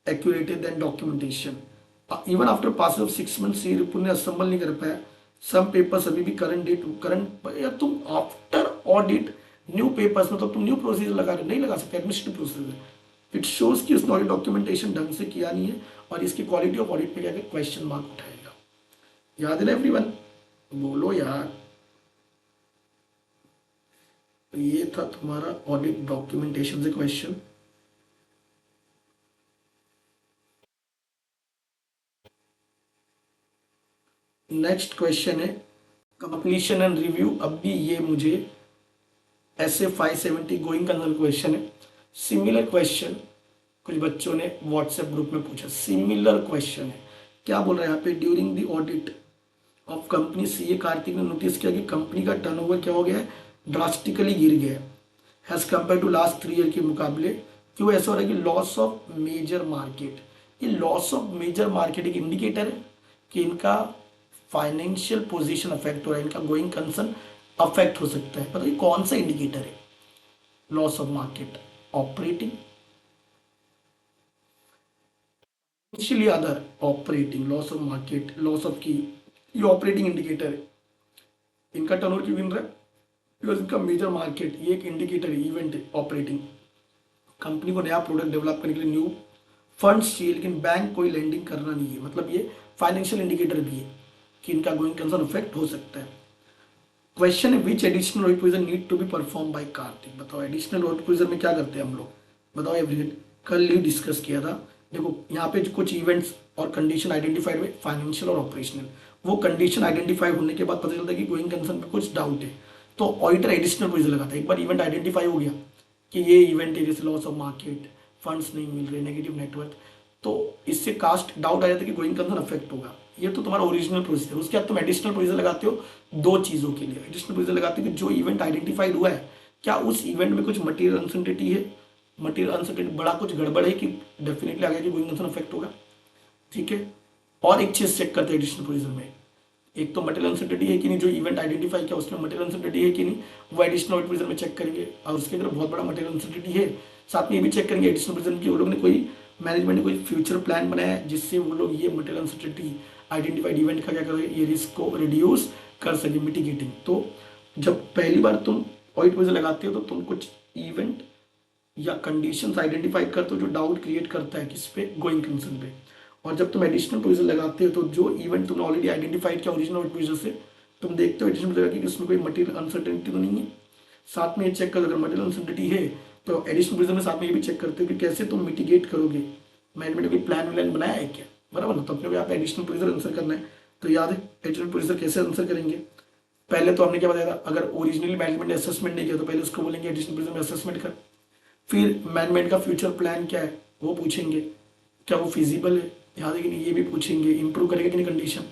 accurated than documentation. Even after pass of 6 months ये रिपोर्ट ने असेंबल नहीं कर पाया। सम पेपर्स अभी भी करंट डेट या तुम आफ्टर ऑडिट न्यू पेपर्स मतलब तुम न्यू प्रोसीजर लगा रहे, नहीं लगा सकते, एडमिनिस्ट्रेटिव प्रोसीजर। इट शोज कि उसने ऑडिट डॉक्यूमेंटेशन ढंग से किया नहीं है और इसकी क्वालिटी ऑफ ऑडिट पे क्या क्वेश्चन मार्क उठाएगा। याद है ना एवरीवन, बोलो यार। तो ये था तुम्हारा ऑडिट डॉक्यूमेंटेशन से क्वेश्चन। नेक्स्ट क्वेश्चन है कंप्लीशन एंड रिव्यू। अब भी ये मुझे ऐसे 570 गोइंग कंसर्न क्वेश्चन है। सिमिलर क्वेश्चन कुछ बच्चों ने व्हाट्सएप ग्रुप में पूछा, सिमिलर क्वेश्चन है क्या बोल रहा है यहाँ पे, during the audit of company CA Kartik ने नोटिस किया कि कंपनी का टर्नओवर क्या हो गया है, ड्रास्टिकली गिर गया है as compare to last 3 year के मुकाबले। क्यों ऐसा हो रहा है कि लॉस ऑफ मेजर मार्केट, ये लॉस ऑफ मेजर मार्केट एक इंडिकेटर है कि इनका फाइनेंशियल पोजीशन अफेक्ट हो रहा है, इनका गोइंग कंसर्न अफेक्ट हो सकता है। बताइए कौन सा इंडिकेटर है, loss of market, operating, financially other, operating, loss of market, loss of की, ये ऑपरेटिंग इंडिकेटर है। इनका टर्नओवर क्यों गिन रहा है, बिकॉज इनका मेजर मार्केट, ये एक इंडिकेटर है, इवेंट है ऑपरेटिंग। कंपनी को नया प्रोडक्ट डेवलप करने के लिए न्यू फंड्स चाहिए, लेकिन बैंक कोई लेंडिंग करना नहीं है, मतलब ये फाइनेंशियल इंडिकेटर भी है कि इनका गोइंग कंसर्न इफेक्ट हो सकता है। क्वेश्चन है which additional audit provision need to be perform by Kartik. बताओ एडिशनल ऑडिट प्रोविजन में क्या करते हैं हम लोग, बताओ एवरीवन, कल ही डिस्कस किया था। देखो यहाँ पे कुछ इवेंट्स और कंडीशन आइडेंटिफाइड हुए, फाइनेंशियल और ऑपरेशनल। वो कंडीशन आइडेंटिफाई होने के बाद पता चलता है कि गोइंग कंसर्न पे कुछ डाउट है, तो ऑडिटर एडिशनल प्रोविजन लगाता है। एक बार इवेंट आइडेंटिफाई हो गया कि ये इवेंट है, जैसे लॉस ऑफ मार्केट, फंड्स नहीं मिल रहे, नेगेटिव नेटवर्क, तो इससे कास्ट डाउट आ जाता है कि गोइंग कंसर्न अफेक्ट होगा। ये तो तुम्हारा ओरिजिनल प्रोसीजर। उसके बाद तुम एडिशनल प्रोविजन लगाते हो दो चीज़ों के लिए। एडिशनल प्रोविजन लगाते हो कि जो इवेंट आइडेंटिफाइड हुआ है, क्या उस इवेंट में कुछ मटेरियल अनसर्टेनिटी है, मटेरियल अनसर्टेनिटी बड़ा कुछ गड़बड़ है कि डेफिनेटली आगे कि गोइंग कंसर्न अफेक्ट होगा, ठीक है। और एक चीज़ चेक करते हैं एडिशनल प्रोविजन में, एक तो मटेरियल अनसर्टेनिटी है कि नहीं, जो इवेंट आइडेंटिफाई किया उसमें मटेरियल अनसर्टेनिटी है कि नहीं, वो एडिशनल ऑडिट प्रोविजन में चेक करेंगे। और उसके अंदर बहुत बड़ा मटेरियल अनसर्टेनिटी है, साथ में ये भी चेक करेंगे एडिशनल प्रोविजन की वो लोग ने कोई मैनेजमेंट ने कोई फ्यूचर प्लान बनाया है जिससे वो लोग ये मटेरियल अनसर्टेनिटी आइडेंटिफाइड इवेंट का क्या करेंगे, ये रिस्क को रिड्यूस कर सके, मिटिगेटिंग। तो जब पहली बार तुम ऑडिट प्रोविजन लगाते हो तो तुम कुछ इवेंट या कंडीशंस आइडेंटिफाई करते हो जो डाउट क्रिएट करता है किस पे, गोइंग कंसर्न पे। और जब तुम एडिशनल प्रोविजन लगाते हो तो जो इवेंट तुमने ऑलरेडी आइडेंटिफाइड किया ओरिजिनल ऑडिट प्रोविजन से, तुम देखते हो एडिशनल प्रोविजन की उसमें कोई मटेरियल अनसर्टेनिटी तो नहीं है। साथ में ये चेक करो अगर मटेरियल अनसर्टेनिटी है तो एडिशनल प्रोविजन में साथ में ये भी चेक करते हो कि कैसे तुम मिटिगेट करोगे, मैनेजमेंट ने कोई प्लान बनाया है क्या, बराबर ना। तो अपने को यहाँ पे एडिशनल प्रोविजन आंसर करना है, तो याद है एडिशनल प्रोविजन कैसे आंसर करेंगे। पहले तो हमने क्या बताया था, अगर ओरिजिनली मैनेजमेंट ने असेसमेंट नहीं किया तो पहले उसको बोलेंगे एडिशनल प्रोविजन में असेसमेंट कर। फिर मैनेजमेंट का फ्यूचर प्लान क्या है वो पूछेंगे, क्या वो फिजिबल है, याद है कि नहीं, ये भी पूछेंगे। इंप्रूव करेगा कि नहीं कंडीशन।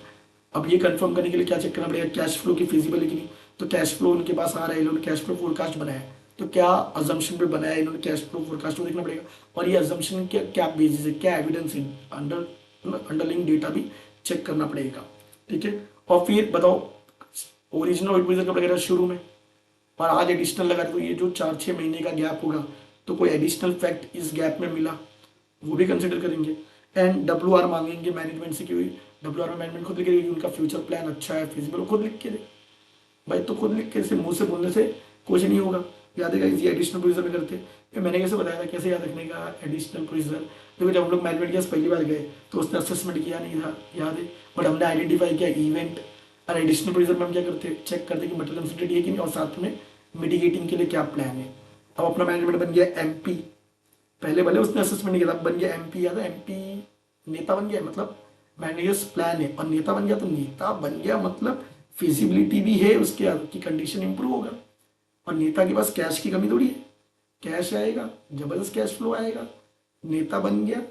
अब ये कंफर्म करने के लिए क्या चेक करना पड़ेगा, कैश फ्लो की फिजिबल है कि नहीं। तो कैश फ्लो उनके पास आ रहा है, इन्होंने कैश फ्लो फोरकास्ट बनाया है, तो क्या अजम्पशन पे बनाया है इन्होंने कैश फ्लो फोरकास्ट को देखना पड़ेगा। और ये अजम्पशन क्या क्या बेसिस है, क्या एविडेंस है, अंडरलिंग डेटा भी चेक करना पड़ेगा, ठीक है। और फिर बताओ ओरिजिनल ऑडिट प्रोविजन कब लगेगा, शुरू में, और आज एडिशनल लगा तो ये जो 4-6 महीने का गैप होगा तो कोई एडिशनल फैक्ट इस गैप में मिला वो भी कंसिडर करेंगे। एंड WR मांगेंगे मैनेजमेंट से, क्योंकि WR में मैनेजमेंट खुद लिख के उनका फ्यूचर प्लान अच्छा है, फिजिबल, खुद लिख के दे भाई। तो खुद लिख के से मुंह से बोलने से कुछ नहीं होगा। याद है ये एडिशनल प्रोविजन में करते, ये मैंने कैसे बताया था कैसे याद रखने का एडिशनल प्रोविजन। देखो जब हम लोग मैनेजमेंट के पास पहली बार गए तो उसने असेसमेंट किया नहीं था, याद है, बट हमने आइडेंटिफाई किया इवेंट। और एडिशनल प्रोविजन में हम क्या करते हैं, चेक करते कि मटेरियल अनसर्टेनिटी है कि नहीं, और साथ में मिटिगेटिंग के लिए क्या प्लान है। अब अपना मैनेजमेंट बन गया MP, पहले भले उसने असेसमेंट नहीं किया था, बन गया MP, याद है MP नेता बन गया, मतलब मैनेजर्स प्लान है, और नेता बन गया तो नेता बन गया मतलब फिजिबिलिटी भी है उसके आगे की कंडीशन इंप्रूव होगा। और नेता के पास कैश की कमी थोड़ी है, कैश आएगा, जबरदस्त कैश फ्लो आएगा, नेता बन गया।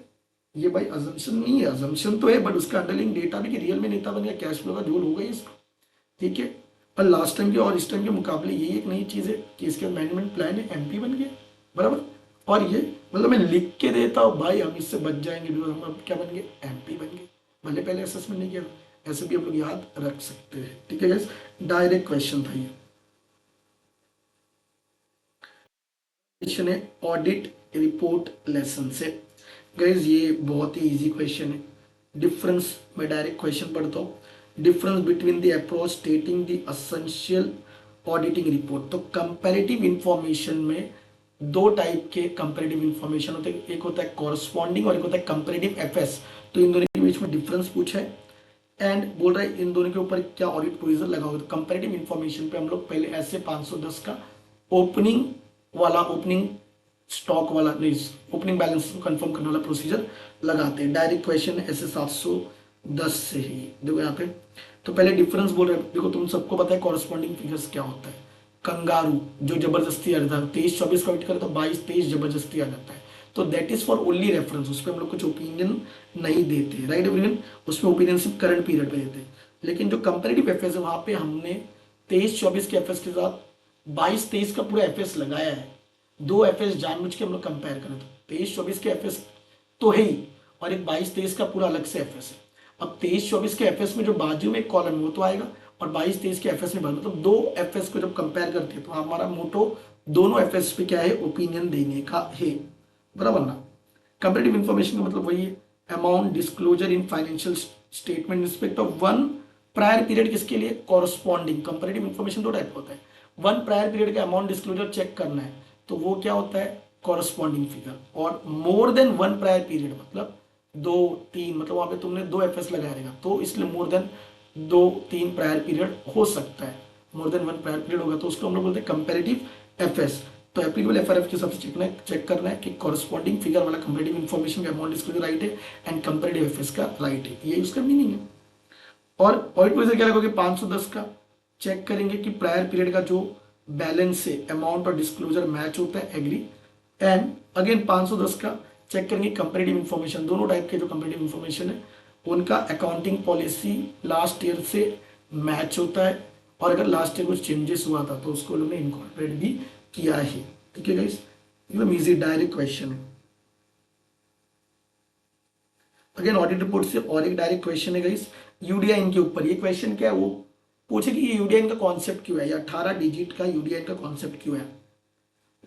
ये भाई अजम्पशन नहीं है, अजम्पशन तो है बट उसका अंडरलाइंग डेटा भी कि रियल में नेता बन गया, कैश फ्लो का झोल होगा इसका, ठीक है। और लास्ट टाइम के और इस टाइम के मुकाबले ये एक नई चीज़ है कि इसके मैनेजमेंट प्लान है, MP बन गया, बराबर। और ये मतलब मैं लिख के देता हूँ भाई, हम इससे बच जाएंगे, हम अब क्या बन गए, MP बन गए, भले पहले असेसमेंट नहीं किया, ऐसे भी आप लोग याद रख सकते हैं, ठीक है गाइस। डायरेक्ट क्वेश्चन था ये, क्वेश्चन है ऑडिट रिपोर्ट लेसन से। गाइस ये बहुत ही इजी क्वेश्चन है। डिफरेंस, मैं डायरेक्ट क्वेश्चन पढ़ता हूँ। Difference between the approach stating the essential auditing report. तो कंपैरेटिव इंफॉर्मेशन में दो टाइप के कंपैरेटिव इंफॉर्मेशन होते हैं, एक होता है कॉरस्पॉन्डिंग और एक होता है कंपैरेटिव FS। तो इन दोनों के बीच में डिफरेंस पूछा है एंड बोल रहा है इन दोनों के ऊपर क्या ऑडिट प्रोविजन लगा होगा। तो कंपैरेटिव इंफॉर्मेशन पे हम लोग पहले ऐसे 510 का ओपनिंग वाला, ओपनिंग स्टॉक वाला नहीं, ओपनिंग बैलेंस कंफर्म करने वाला प्रोसीजर लगाते हैं। डायरेक्ट क्वेश्चन ऐसे 710 से ही देखो यहाँ पे। तो पहले डिफरेंस बोल रहे हैं, देखो तुम सबको पता है कॉरस्पॉन्डिंग फिगर्स क्या होता है। कंगारू जो जबरदस्ती आ जाता है, 23-24 का वेट करे तो 22-23 जबरदस्ती आ जाता है। तो that is for only reference, उस पर हम लोग कुछ ओपिनियन नहीं देते, राइट एवरीवन, उसमें ओपिनियन सिर्फ करंट पीरियड पे देते हैं। लेकिन जो कंपेरेटिव एफएस है वहां पे हमने 23-24 के एफएस के साथ 22-23 का पूरा एफएस लगाया है। दो एफएस जानबूझ के हम लोग कंपेयर करें तो 23-24 के एफएस तो है ही, और एक 22-23 का पूरा अलग से एफएस है। अब 23-24 के एफएस में जो बाजू में एक कॉलम वो तो आएगा, और 22-23 के एफएस में मतलब दो एफएस को जब कंपेयर करते हैं तो हमारा मोटो दोनों एफएस पे क्या है, ओपिनियन देने का है, बराबर ना। कंपेरेटिव इन्फॉर्मेशन का मतलब वही है, amount disclosure in financial statement respect of one prior period, किसके लिए, कॉरस्पॉन्डिंग। कंपेरेटिव इन्फॉर्मेशन दो टाइप होता है, वन प्रायर पीरियड का अमाउंट डिस्क्लोजर चेक करना है तो वो क्या होता है, कॉरस्पॉन्डिंग फिगर, और more than one prior period मतलब 2-3, मतलब वहां पे तुमने 2 एफएस लगाया रहेगा तो इसलिए मोर देन 2-3 प्रायर पीरियड हो सकता है, मोर देन 1 प्रायर पीरियड होगा तो उसको हम लोग बोलते हैं कंपेरेटिव एफएस। तो एप्लीकेबल एफआरएफ के हिसाब से चेक करना है कि कॉरस्पॉन्डिंग फिगर वाला कंपेरेटिव इन्फॉर्मेशन का अमाउंट डिस्क्लोजर राइट है एंड कंपेरेटिव एफएस का राइट है, ये उसका मीनिंग है। और ऑडिट प्रोसीजर क्या लगोगे, 510 का चेक करेंगे कि प्रायर पीरियड का जो बैलेंस है, अमाउंट और डिस्क्लोजर मैच होता है, एग्री। एंड अगेन 510 का चेक करेंगे कंपेरेटिव इन्फॉर्मेशन, दोनों टाइप के जो कंपेरेटिव इन्फॉर्मेशन है उनका अकाउंटिंग पॉलिसी लास्ट ईयर से मैच होता है, और अगर लास्ट ईयर कुछ चेंजेस हुआ था तो उसको उन्होंने इनकॉर्पोरेट भी किया है। ठीक है गाइस, एकदम इजी डायरेक्ट क्वेश्चन है। अगेन ऑडिट रिपोर्ट से और एक डायरेक्ट क्वेश्चन है गाइस, यूडीआईएन के ऊपर। ये क्वेश्चन क्या है, वो पूछे कि ये यूडीआईएन का कॉन्सेप्ट क्यों है, या 18 डिजिट का यूडीआईएन का कॉन्सेप्ट क्यों है।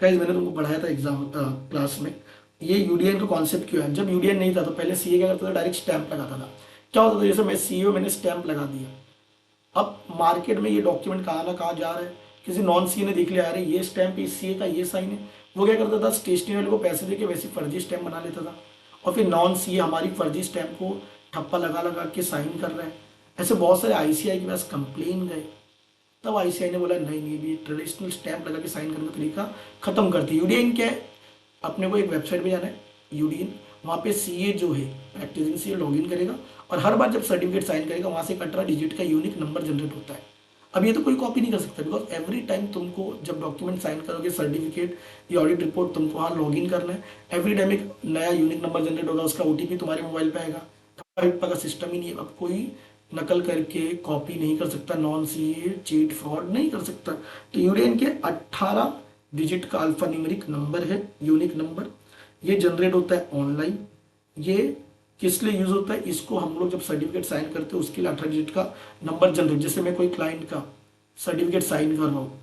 गाइस मैंने तुमको पढ़ाया था एग्जाम क्लास में, ये यूडीआईएन का कॉन्सेप्ट क्यों है। जब यूडीआईएन नहीं था तो पहले सीए क्या करता था, डायरेक्ट स्टैंप लगाता था। क्या होता था, जैसे मैं सीए मैंने स्टैंप लगा दिया, अब मार्केट में ये डॉक्यूमेंट कहाँ ना कहाँ जा रहा है, किसी नॉन सीए ने देख लिया, अरे ये स्टैंप इस सीए का ये साइन है, वो क्या करता था, स्टेशनरी वाले को पैसे देके वैसे फर्जी स्टैंप बना लेता था, और फिर नॉन सीए हमारी फर्जी स्टैंप को ठप्पा लगा लगा के साइन कर रहा है। ऐसे बहुत सारे आईसीआई के पास कंप्लेन गए, तब आईसीआई ने बोला नहीं नहीं, भी ट्रेडिशनल स्टैंप लगा के साइन करने का तरीका खत्म करती है। यूडीएन क्या है, अपने को एक वेबसाइट पे जाना है यूडीएन, वहाँ पे सीए जो है प्रैक्टिसिंग सीए लॉगिन करेगा, और हर बार जब सर्टिफिकेट साइन करेगा वहाँ से एक 18 डिजिट का यूनिक नंबर जनरेट होता है। अब ये तो कोई कॉपी नहीं कर सकता, बिकॉज एवरी टाइम तुमको जब डॉक्यूमेंट साइन करोगे, सर्टिफिकेट या ऑडिट रिपोर्ट, तुमको वहाँ लॉगिन करना है, एवरी टाइम एक नया यूनिक नंबर जनरेट होगा, उसका ओटीपी तुम्हारे मोबाइल पे आएगा। का सिस्टम ही नहीं है, अब कोई नकल करके कॉपी नहीं कर सकता, नॉन सीए चीट फ्रॉड नहीं कर सकता। तो यूडीएन के 18 डिजिट का अल्फा न्यूमेरिक नंबर है, यूनिक नंबर, ये जनरेट होता है ऑनलाइन। ये किस लिए यूज होता है, इसको हम लोग जब सर्टिफिकेट साइन करते हैं उसके लिए 18 डिजिट का नंबर जनरेट, जैसे मैं कोई क्लाइंट का सर्टिफिकेट साइन कर रहा हूँ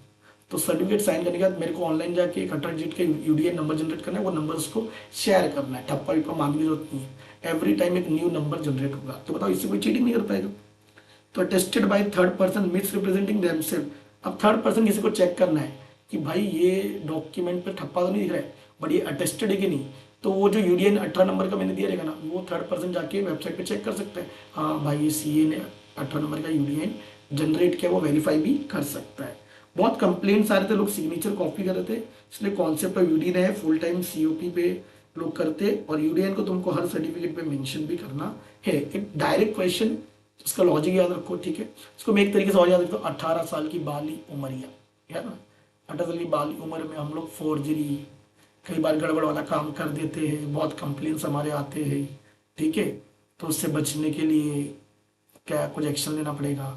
तो सर्टिफिकेट साइन करने के बाद मेरे को ऑनलाइन जाके एक 18 डिजिट का यूडीएन नंबर जनरेट करना है, वो नंबर उसको शेयर करना है, ठप्पा विप्पा मांगने की जरूरत नहीं है, एवरी टाइम एक न्यू नंबर जनरेट होगा। तो बताओ इससे कोई चीटिंग नहीं कर पाएगा। तो attested by third person misrepresenting themselves. अब थर्ड पर्सन किसी को चेक करना है कि भाई ये डॉक्यूमेंट पे ठप्पा तो नहीं दिख रहा है, बट ये अटेस्टेड है कि नहीं, तो वो जो यूडीएन 18 नंबर का मैंने दिया रहेगा ना, वो थर्ड पर्सन जाके वेबसाइट पे चेक कर सकता है, हाँ भाई ये सीए ने 18 नंबर का यूडीएन जनरेट किया, वो वेरीफाई भी कर सकता है। बहुत कंप्लेंट्स आ रहे थे, लोग सिग्नेचर कॉपी कर रहे थे, इसलिए कॉन्सेप्ट ऑफ यूडीएन है, फुल टाइम सीओपी पे लोग करते, और यूडीएन को तुमको हर सर्टिफिकेट पे मेंशन भी करना है। एक डायरेक्ट क्वेश्चन, इसका लॉजिक याद रखो, ठीक है। इसको मैं एक तरीके से और याद रखता हूँ, 18 साल की बाली उमरिया, है ना, 18 साल की बाली उम्र में हम लोग फोर्जरी, कई बार गड़बड़ वाला काम कर देते हैं, बहुत कंप्लेंट्स हमारे आते हैं, ठीक है। तो उससे बचने के लिए क्या कुछ एक्शन लेना पड़ेगा,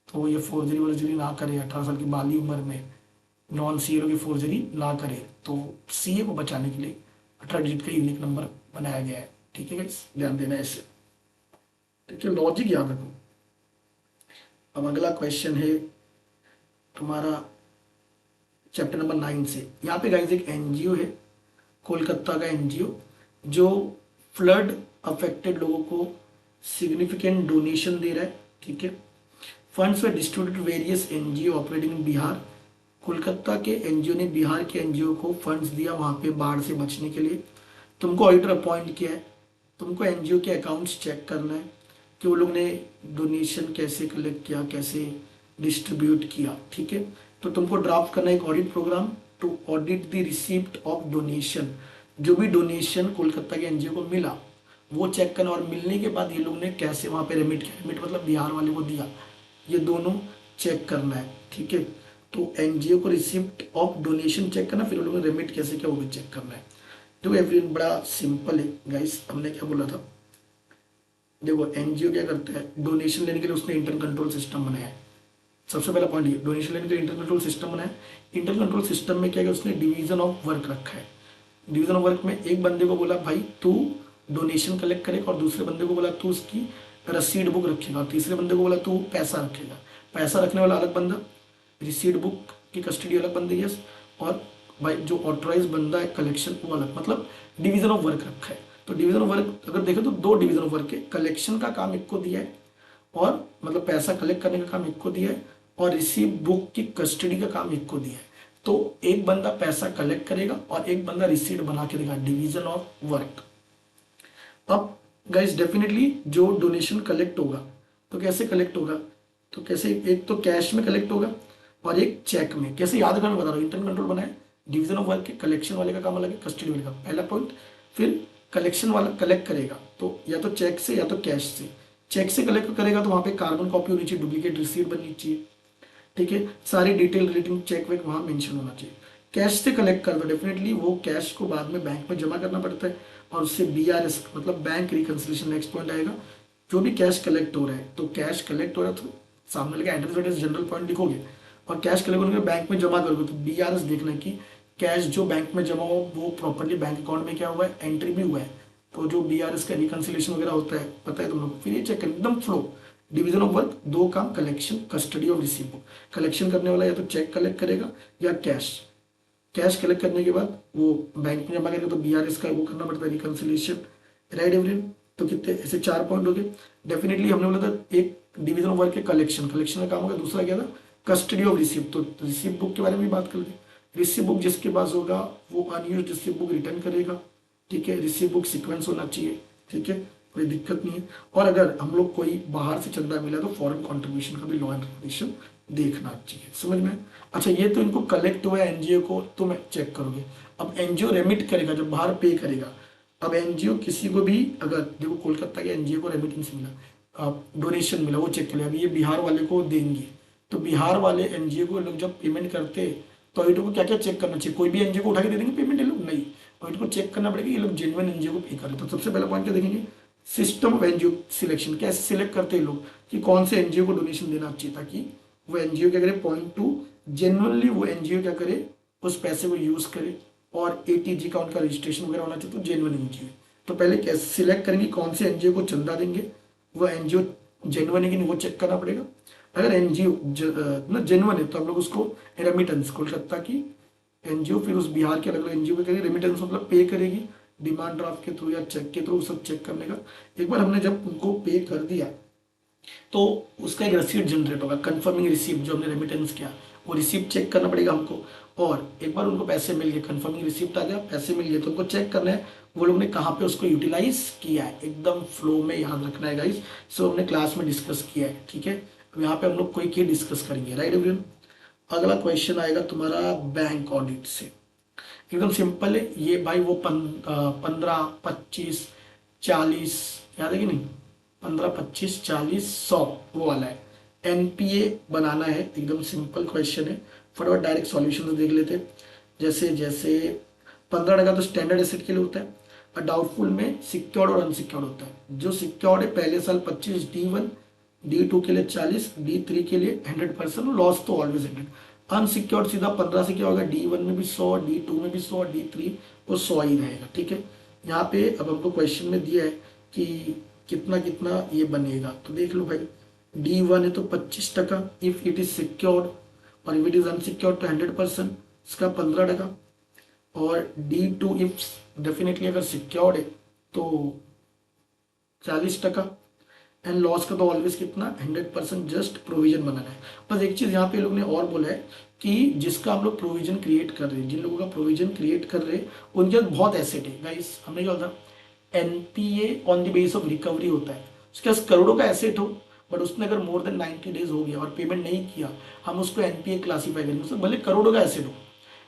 तो ये फोर्जरी वर्जरी ना करे, 18 साल की बाली उम्र में नॉन सीए की फोर्जरी ना करे, तो सीए को बचाने के लिए 18 डिजिट का यूनिक नंबर बनाया गया है, ठीक है गाइस, ध्यान देना है इससे, ठीक है, लॉजिक याद रखो। अब अगला क्वेश्चन है तुम्हारा चैप्टर नंबर 9 से। यहाँ पे गाइस एक एनजीओ है, कोलकाता का एनजीओ, जो फ्लड अफेक्टेड लोगों को सिग्निफिकेंट डोनेशन दे रहा है, ठीक है। Funds were distributed various NGO operating in Bihar. Kolkata के एनजीओ ने बिहार के एनजीओ को फंड्स दिया वहाँ पे बाढ़ से बचने के लिए। तुमको ऑडिटर अपॉइंट किया है, तुमको एनजीओ के अकाउंट्स चेक करना है कि वो लोग ने डोनेशन कैसे कलेक्ट किया, कैसे डिस्ट्रीब्यूट किया, ठीक है। तो तुमको ड्राफ्ट करना है एक audit program to audit the receipt of donation. जो भी डोनेशन कोलकाता के एनजीओ को मिला वो चेक करना, और मिलने के बाद ये लोग ने कैसे वहाँ पे रेमिट किया, रेमिट मतलब बिहार वाले को दिया, ये दोनों चेक करना है, ठीक है। तो एनजीओ को रिसिप्ट ऑफ डोनेशन चेक करना, फिर उन लोगों ने रेमिट कैसे किया वो भी चेक करना है। देखो एवरीवन बड़ा सिंपल है गाइस, हमने क्या बोला था, देखो एनजीओ क्या करता है, डोनेशन लेने के लिए उसने इंटर कंट्रोल सिस्टम बनाया है। सबसे पहला पॉइंट ये, डोनेशन लेने के लिए इंटर कंट्रोल सिस्टम बनाया है। इंटर कंट्रोल सिस्टम में क्या है, उसने डिवीजन ऑफ वर्क रखा है। डिवीजन ऑफ वर्क में एक बंदे को बोला भाई तू डोनेशन कलेक्ट करेगा, और दूसरे बंदे को बोला तू उसकी रसीद बुक रखेगा, और तीसरे बंदे को बोला तू पैसा रखेगा। पैसा रखने वाला अलग बंदा, रिसीट बुक की कस्टडी अलग बंदी है, और भाई जो ऑथराइज बंदा है कलेक्शन वो अलग, मतलब डिवीजन ऑफ वर्क रखा है। तो डिवीजन ऑफ वर्क अगर देखें तो दो डिवीजन ऑफ वर्क है, कलेक्शन का काम एक को दिया है, और मतलब पैसा कलेक्ट करने का काम एक को दिया है, और रिसीव बुक की कस्टडी का काम एक को दिया है। तो एक बंदा पैसा कलेक्ट करेगा और एक बंदा रिसीट बना के देगा, डिवीजन ऑफ वर्क। अब गाइस डेफिनेटली जो डोनेशन कलेक्ट होगा तो कैसे कलेक्ट होगा, तो कैसे, एक तो कैश में कलेक्ट होगा और एक चेक में। कैसे याद करना बता रहा हूँ, इंटर कंट्रोल बनाए, डिवीजन ऑफ वर्क के, कलेक्शन वाले का काम अलग है, कस्टडी वाले का, पहला पॉइंट। फिर कलेक्शन वाला कलेक्ट करेगा तो या तो चेक से या तो कैश से। चेक से कलेक्ट करेगा तो वहाँ पे कार्बन कॉपी होनी चाहिए, डुप्लीकेट रिसीट बननी चाहिए, ठीक है, सारी डिटेल रिलेटिंग चेक वेक वहाँ मेंशन होना चाहिए। कैश से कलेक्ट कर दो, डेफिनेटली वो कैश को बाद में बैंक में जमा करना पड़ता है, और उससे बीआरएस मतलब बैंक रिकंसिलिएशन नेक्स्ट पॉइंट आएगा। जो भी कैश कलेक्ट हो रहा है, तो कैश कलेक्ट हो रहा है तो सामने लगा एड्रेस वेड्रेस जनरल पॉइंट लिखोगे, और कैश कलेक्ट होने के बैंक में जमा करोगे तो बीआरएस देखना है कि कैश जो बैंक में जमा हो वो प्रॉपरली बैंक अकाउंट में क्या हुआ है, एंट्री भी हुआ है। तो जो बीआरएस का रिकंसिलिएशन वगैरह होता है पता है तुम लोग, फिर ये चेक एकदम फ्लो। डिवीजन ऑफ वर्क, दो काम, कलेक्शन, कस्टडी और रिसीव बुक। कलेक्शन करने वाला या तो चेक कलेक्ट करेगा या कैश। कैश कलेक्ट करने के बाद वो बैंक में जमा करेगा तो बीआरएस का वो करना पड़ता है, रिकंसिलिएशन, राइट एवरीवन। तो कितने ऐसे 4 पॉइंट हो गए। डेफिनेटली हमने बोला था एक डिवीजन ऑफ वर्क के कलेक्शन, कलेक्शन का काम होगा, दूसरा क्या था, कस्टडी ऑफ रिसीव। तो रिसीव बुक के बारे में भी बात कर ली। रिसीव बुक जिसके पास होगा वो अनयूज्ड रिसीव बुक रिटर्न करेगा, ठीक है, रिसीव बुक सीक्वेंस होना चाहिए, ठीक है, कोई दिक्कत नहीं है। और अगर हम लोग कोई बाहर से चंदा मिला तो फॉरेन कंट्रीब्यूशन का भी लॉ एंड रेगुलेशन देखना चाहिए, समझ में। अच्छा ये तो इनको कलेक्ट हुआ है एनजीओ को, तो मैं चेक करोगे। अब एनजीओ रेमिट करेगा, जब बाहर पे करेगा। अब एनजीओ किसी को भी, अगर देखो कोलकाता के एनजीओ को रेमिटेंस मिला, डोनेशन मिला, वो चेक कर लिया, अभी ये बिहार वाले को देंगे, तो बिहार वाले एनजीओ को लोग जब पेमेंट करते तो ऑडिटर को क्या क्या चेक करना चाहिए, कोई भी एनजीओ को उठा के दे देंगे पेमेंट ये लोग, नहीं, ऑडिटर को चेक करना पड़ेगा ये लोग जेन्युइन एनजीओ को पे कर रहे। तो सबसे पहला पॉइंट क्या देखेंगे, सिस्टम ऑफ एनजीओ सिलेक्शन, कैसे सिलेक्ट करते हैं लोग कि कौन से एनजीओ को डोनेशन देना चाहिए, ताकि वो एनजीओ क्या करे, पॉइंट टू जेन्युइनली वो एनजीओ क्या करे, उस पैसे को यूज करे, और एटीजी का उनका रजिस्ट्रेशन वगैरह होना चाहिए, तो जेन्युइन एनजीओ। तो पहले कैसे सिलेक्ट करेंगे कौन से एनजीओ को चंदा देंगे, वो एनजीओ जेन्युइन है कि नहीं वो चेक करना पड़ेगा। अगर एनजीओ ना जेन्युइन है तो हम लोग उसको रेमिटेंस, कोलकाता की एनजीओ फिर उस बिहार के अलग अलग एनजीओ को करेगी रेमिटेंस, मतलब पे करेगी डिमांड ड्राफ्ट के थ्रू या चेक के थ्रू, सब चेक करने का। एक बार हमने जब उनको पे कर दिया तो उसका एक रिसीप्ट जनरेट होगा, कंफर्मिंग रिसीप्ट, जो हमने रेमिटेंस किया वो रिसीप्ट चेक करना पड़ेगा हमको। और एक बार उनको पैसे मिल गए, कंफर्मिंग रिसीप्ट आ गया, पैसे मिल गए, तो उनको चेक करना है वो लोग ने कहाँ पे उसको यूटिलाइज किया है, एकदम फ्लो में याद रखना है गाइस। सो हमने क्लास में डिस्कस किया है, ठीक है। अब यहाँ पे हम लोग कोई की डिस्कस करेंगे, राइट एवरीवन। अगला क्वेश्चन आएगा तुम्हारा बैंक ऑडिट से, एकदम सिंपल है ये भाई, वो 15, 25, 40, याद है कि नहीं, 15, 25, 40, 100 वो वाला है, एनपीए बनाना है, एकदम सिंपल क्वेश्चन है। फटाफट डायरेक्ट सॉल्यूशन देख लेते हैं। जैसे जैसे 15 तो स्टैंडर्ड एसेट के लिए होता है, और डाउटफुल में सिक्योर्ड और अनसिक्योर्ड होता है। जो सिक्योर्ड है पहले साल 25, D1, D2 के लिए 40, D3 के लिए 100%, लॉस तो ऑलवेज 100। अनसिक्योर्ड सीधा 15 से क्या होगा, D1 में भी 100, D2 में भी 100, D3 वो 100 ही रहेगा, ठीक है। यहाँ पे अब हमको क्वेश्चन में दिया है कि कितना कितना ये बनेगा, तो देख लो भाई, D1 है तो 25%, इफ इट इज सिक्योर्ड, और इफ इट इज अनसिक्योर्ड तो 100%, इसका 15%। और D2 इफ डेफिनेटली अगर सिक्योर्ड है तो 40%। एंड लॉस का तो ऑलवेज कितना, 100%, जस्ट प्रोविजन बनाना है। बस एक चीज यहाँ पे लोग ने और बोला है कि जिसका हम लोग प्रोविजन क्रिएट कर रहे हैं, जिन लोगों का प्रोविजन क्रिएट कर रहे हैं उनके पास बहुत एसेट है गाइस। हमने क्या होता, NPA on the base of recovery होता है, उसके पास करोड़ों का एसेट हो, बट उसने अगर मोर देन 90 डेज हो गया और पेमेंट नहीं किया, हम उसको एनपीए क्लासीफाई करेंगे, उससे भले करोड़ों का एसेट हो।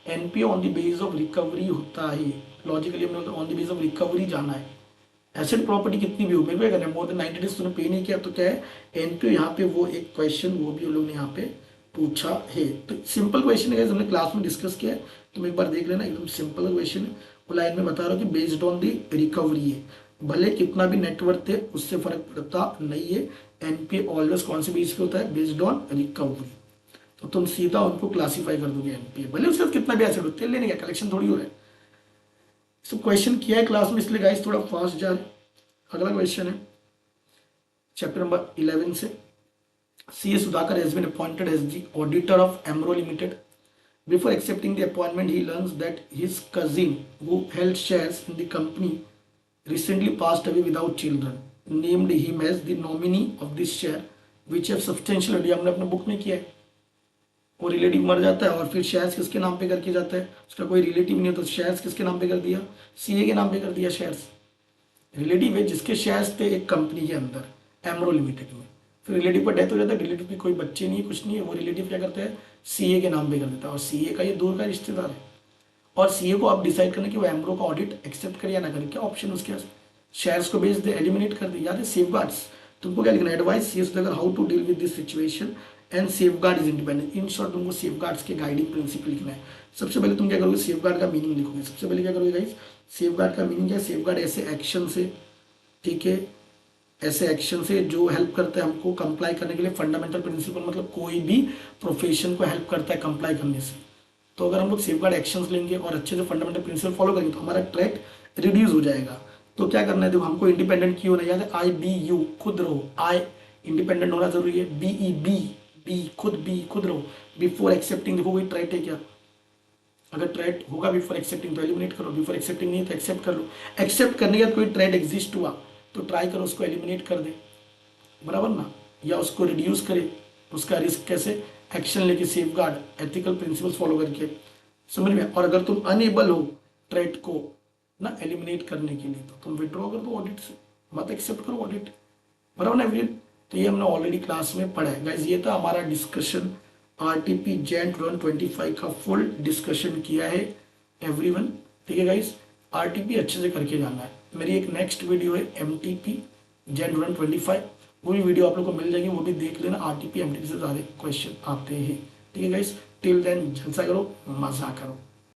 NPA on the base of recovery होता है, लॉजिकली हमने on the base of recovery जाना है। एसेट प्रॉपर्टी कितनी भी हो, मेरे को क्या करना है, मोर देन 90 डेज तूने पे नहीं किया तो क्या है, एनपीओ। यहाँ पे वो एक क्वेश्चन वो भी उन लोगों ने यहाँ पे पूछा है, तो सिंपल क्वेश्चन है, हमने क्लास में डिस्कस किया है, तुम एक बार देख लेना, एकदम सिंपल क्वेश्चन है। वो लाइन में बता रहा हूँ कि बेस्ड ऑन दी रिकवरी है, भले कितना भी नेटवर्थ है उससे फर्क पड़ता नहीं है। एनपीए ऑलवेज कौन से बेस पे होता है, बेस्ड ऑन रिकवरी। तो तुम सीधा उनको क्लासीफाई कर दोगे एनपीए, भले उसके साथ कितना भी एसिड हो, तेल लेने का कलेक्शन थोड़ी हो रहा है। सो क्वेश्चन किया है क्लास में, इसलिए गाइस थोड़ा फास्ट जा रहे। अगला क्वेश्चन है चैप्टर नंबर 11 से। C A Sudhakar has been appointed as the auditor of Emro limited. Before accepting the appointment, he learns that his cousin, who held shares in the company, recently passed away without children, named him as the nominee of this share, which have substantial value। हमने अपने book में किया है, वो relative मर जाता है और फिर शेयर्स किसके नाम पे करके जाता है, उसका कोई रिलेटिव नहीं है तो शेयर्स किसके नाम पे कर दिया, सीए के नाम पे कर दिया शेयर्स। रिलेटिव है जिसके शेयर्स थे एक कंपनी के अंदर एमरो लिमिटेड में, फिर रिलेटिव पर डेथ हो जाता है, रिलेटिव के कोई बच्चे नहीं है कुछ नहीं है, वो रिलेटिव क्या करता है, सीए के नाम पे कर देता है। और सीए का ये दूर का रिश्तेदार है, और सीए को आप डिसाइड करना कि वो एमरो का ऑडिट एक्सेप्ट करे या ना करे। क्या ऑप्शन उसके पास, शेयर्स को बेच दे, एलिमिनेट कर दे, याद है सेफगार्ड्स। तुमको क्या लिखना है, advise CA Sudhakar how to deal with this situation and safeguard is independent. In short तुमको सेफगार्ड्स के गाइडिंग प्रिंसिपल लिखना है। सबसे पहले तुम क्या करोगे, सेफगार्ड का मीनिंग लिखोगे। सबसे पहले क्या करोगे गाइस, सेफगार्ड का मीनिंग क्या है, सेफगार्ड ऐसे एक्शन से, ठीक है, ऐसे एक्शन से जो हेल्प करता है हमको कंप्लाई करने के लिए। फंडामेंटल प्रिंसिपल मतलब कोई भी प्रोफेशन को हेल्प करता है कंप्लाई करने से। तो अगर हम लोग सेफगार्ड एक्शंस लेंगे और अच्छे से फंडामेंटल प्रिंसिपल फॉलो करेंगे तो हमारा थ्रेट रिड्यूस हो जाएगा। तो क्या करना है, देखो हमको इंडिपेंडेंट क्यों नहीं, याद है आई बी यू, खुद रहो, आई इंडिपेंडेंट होना जरूरी है, बी ई बी खुद रहो। बिफोर एक्सेप्टिंग, देखो कोई थ्रेट है क्या, अगर थ्रेट होगा बिफोर एक्सेप्टिंग तो एलिमिनेट करो, बिफोर एक्सेप्टिंग नहीं तो एक्सेप्ट कर लो। एक्सेप्ट करने के बाद कोई थ्रेट एग्जिस्ट हुआ तो ट्राई करो उसको एलिमिनेट कर दे, बराबर ना, या उसको रिड्यूस करे, उसका रिस्क कैसे, एक्शन लेके, सेफगार्ड एथिकल प्रिंसिपल्स फॉलो करके, समझ में। और अगर तुम अनेबल हो थ्रेट को ना एलिमिनेट करने के लिए तो तुम विड्रॉ कर दो ऑडिट से, मत एक्सेप्ट करो ऑडिट, बराबर ना एवरीवन। तो ये हमने ऑलरेडी क्लास में पढ़ा है गाइस। ये था हमारा डिस्कशन, आरटीपी जैन 2025 का फुल डिस्कशन किया है एवरीवन, ठीक है गाइस। आरटीपी अच्छे से करके जाना है। मेरी एक नेक्स्ट वीडियो है एमटीपी जैन 2025, वो भी वीडियो आप लोग को मिल जाएगी, वो भी देख लेना। आरटीपी एमटीपी से ज़्यादा क्वेश्चन आते हैं, ठीक है गाइस। टिल देन जलसा करो, मजा करो।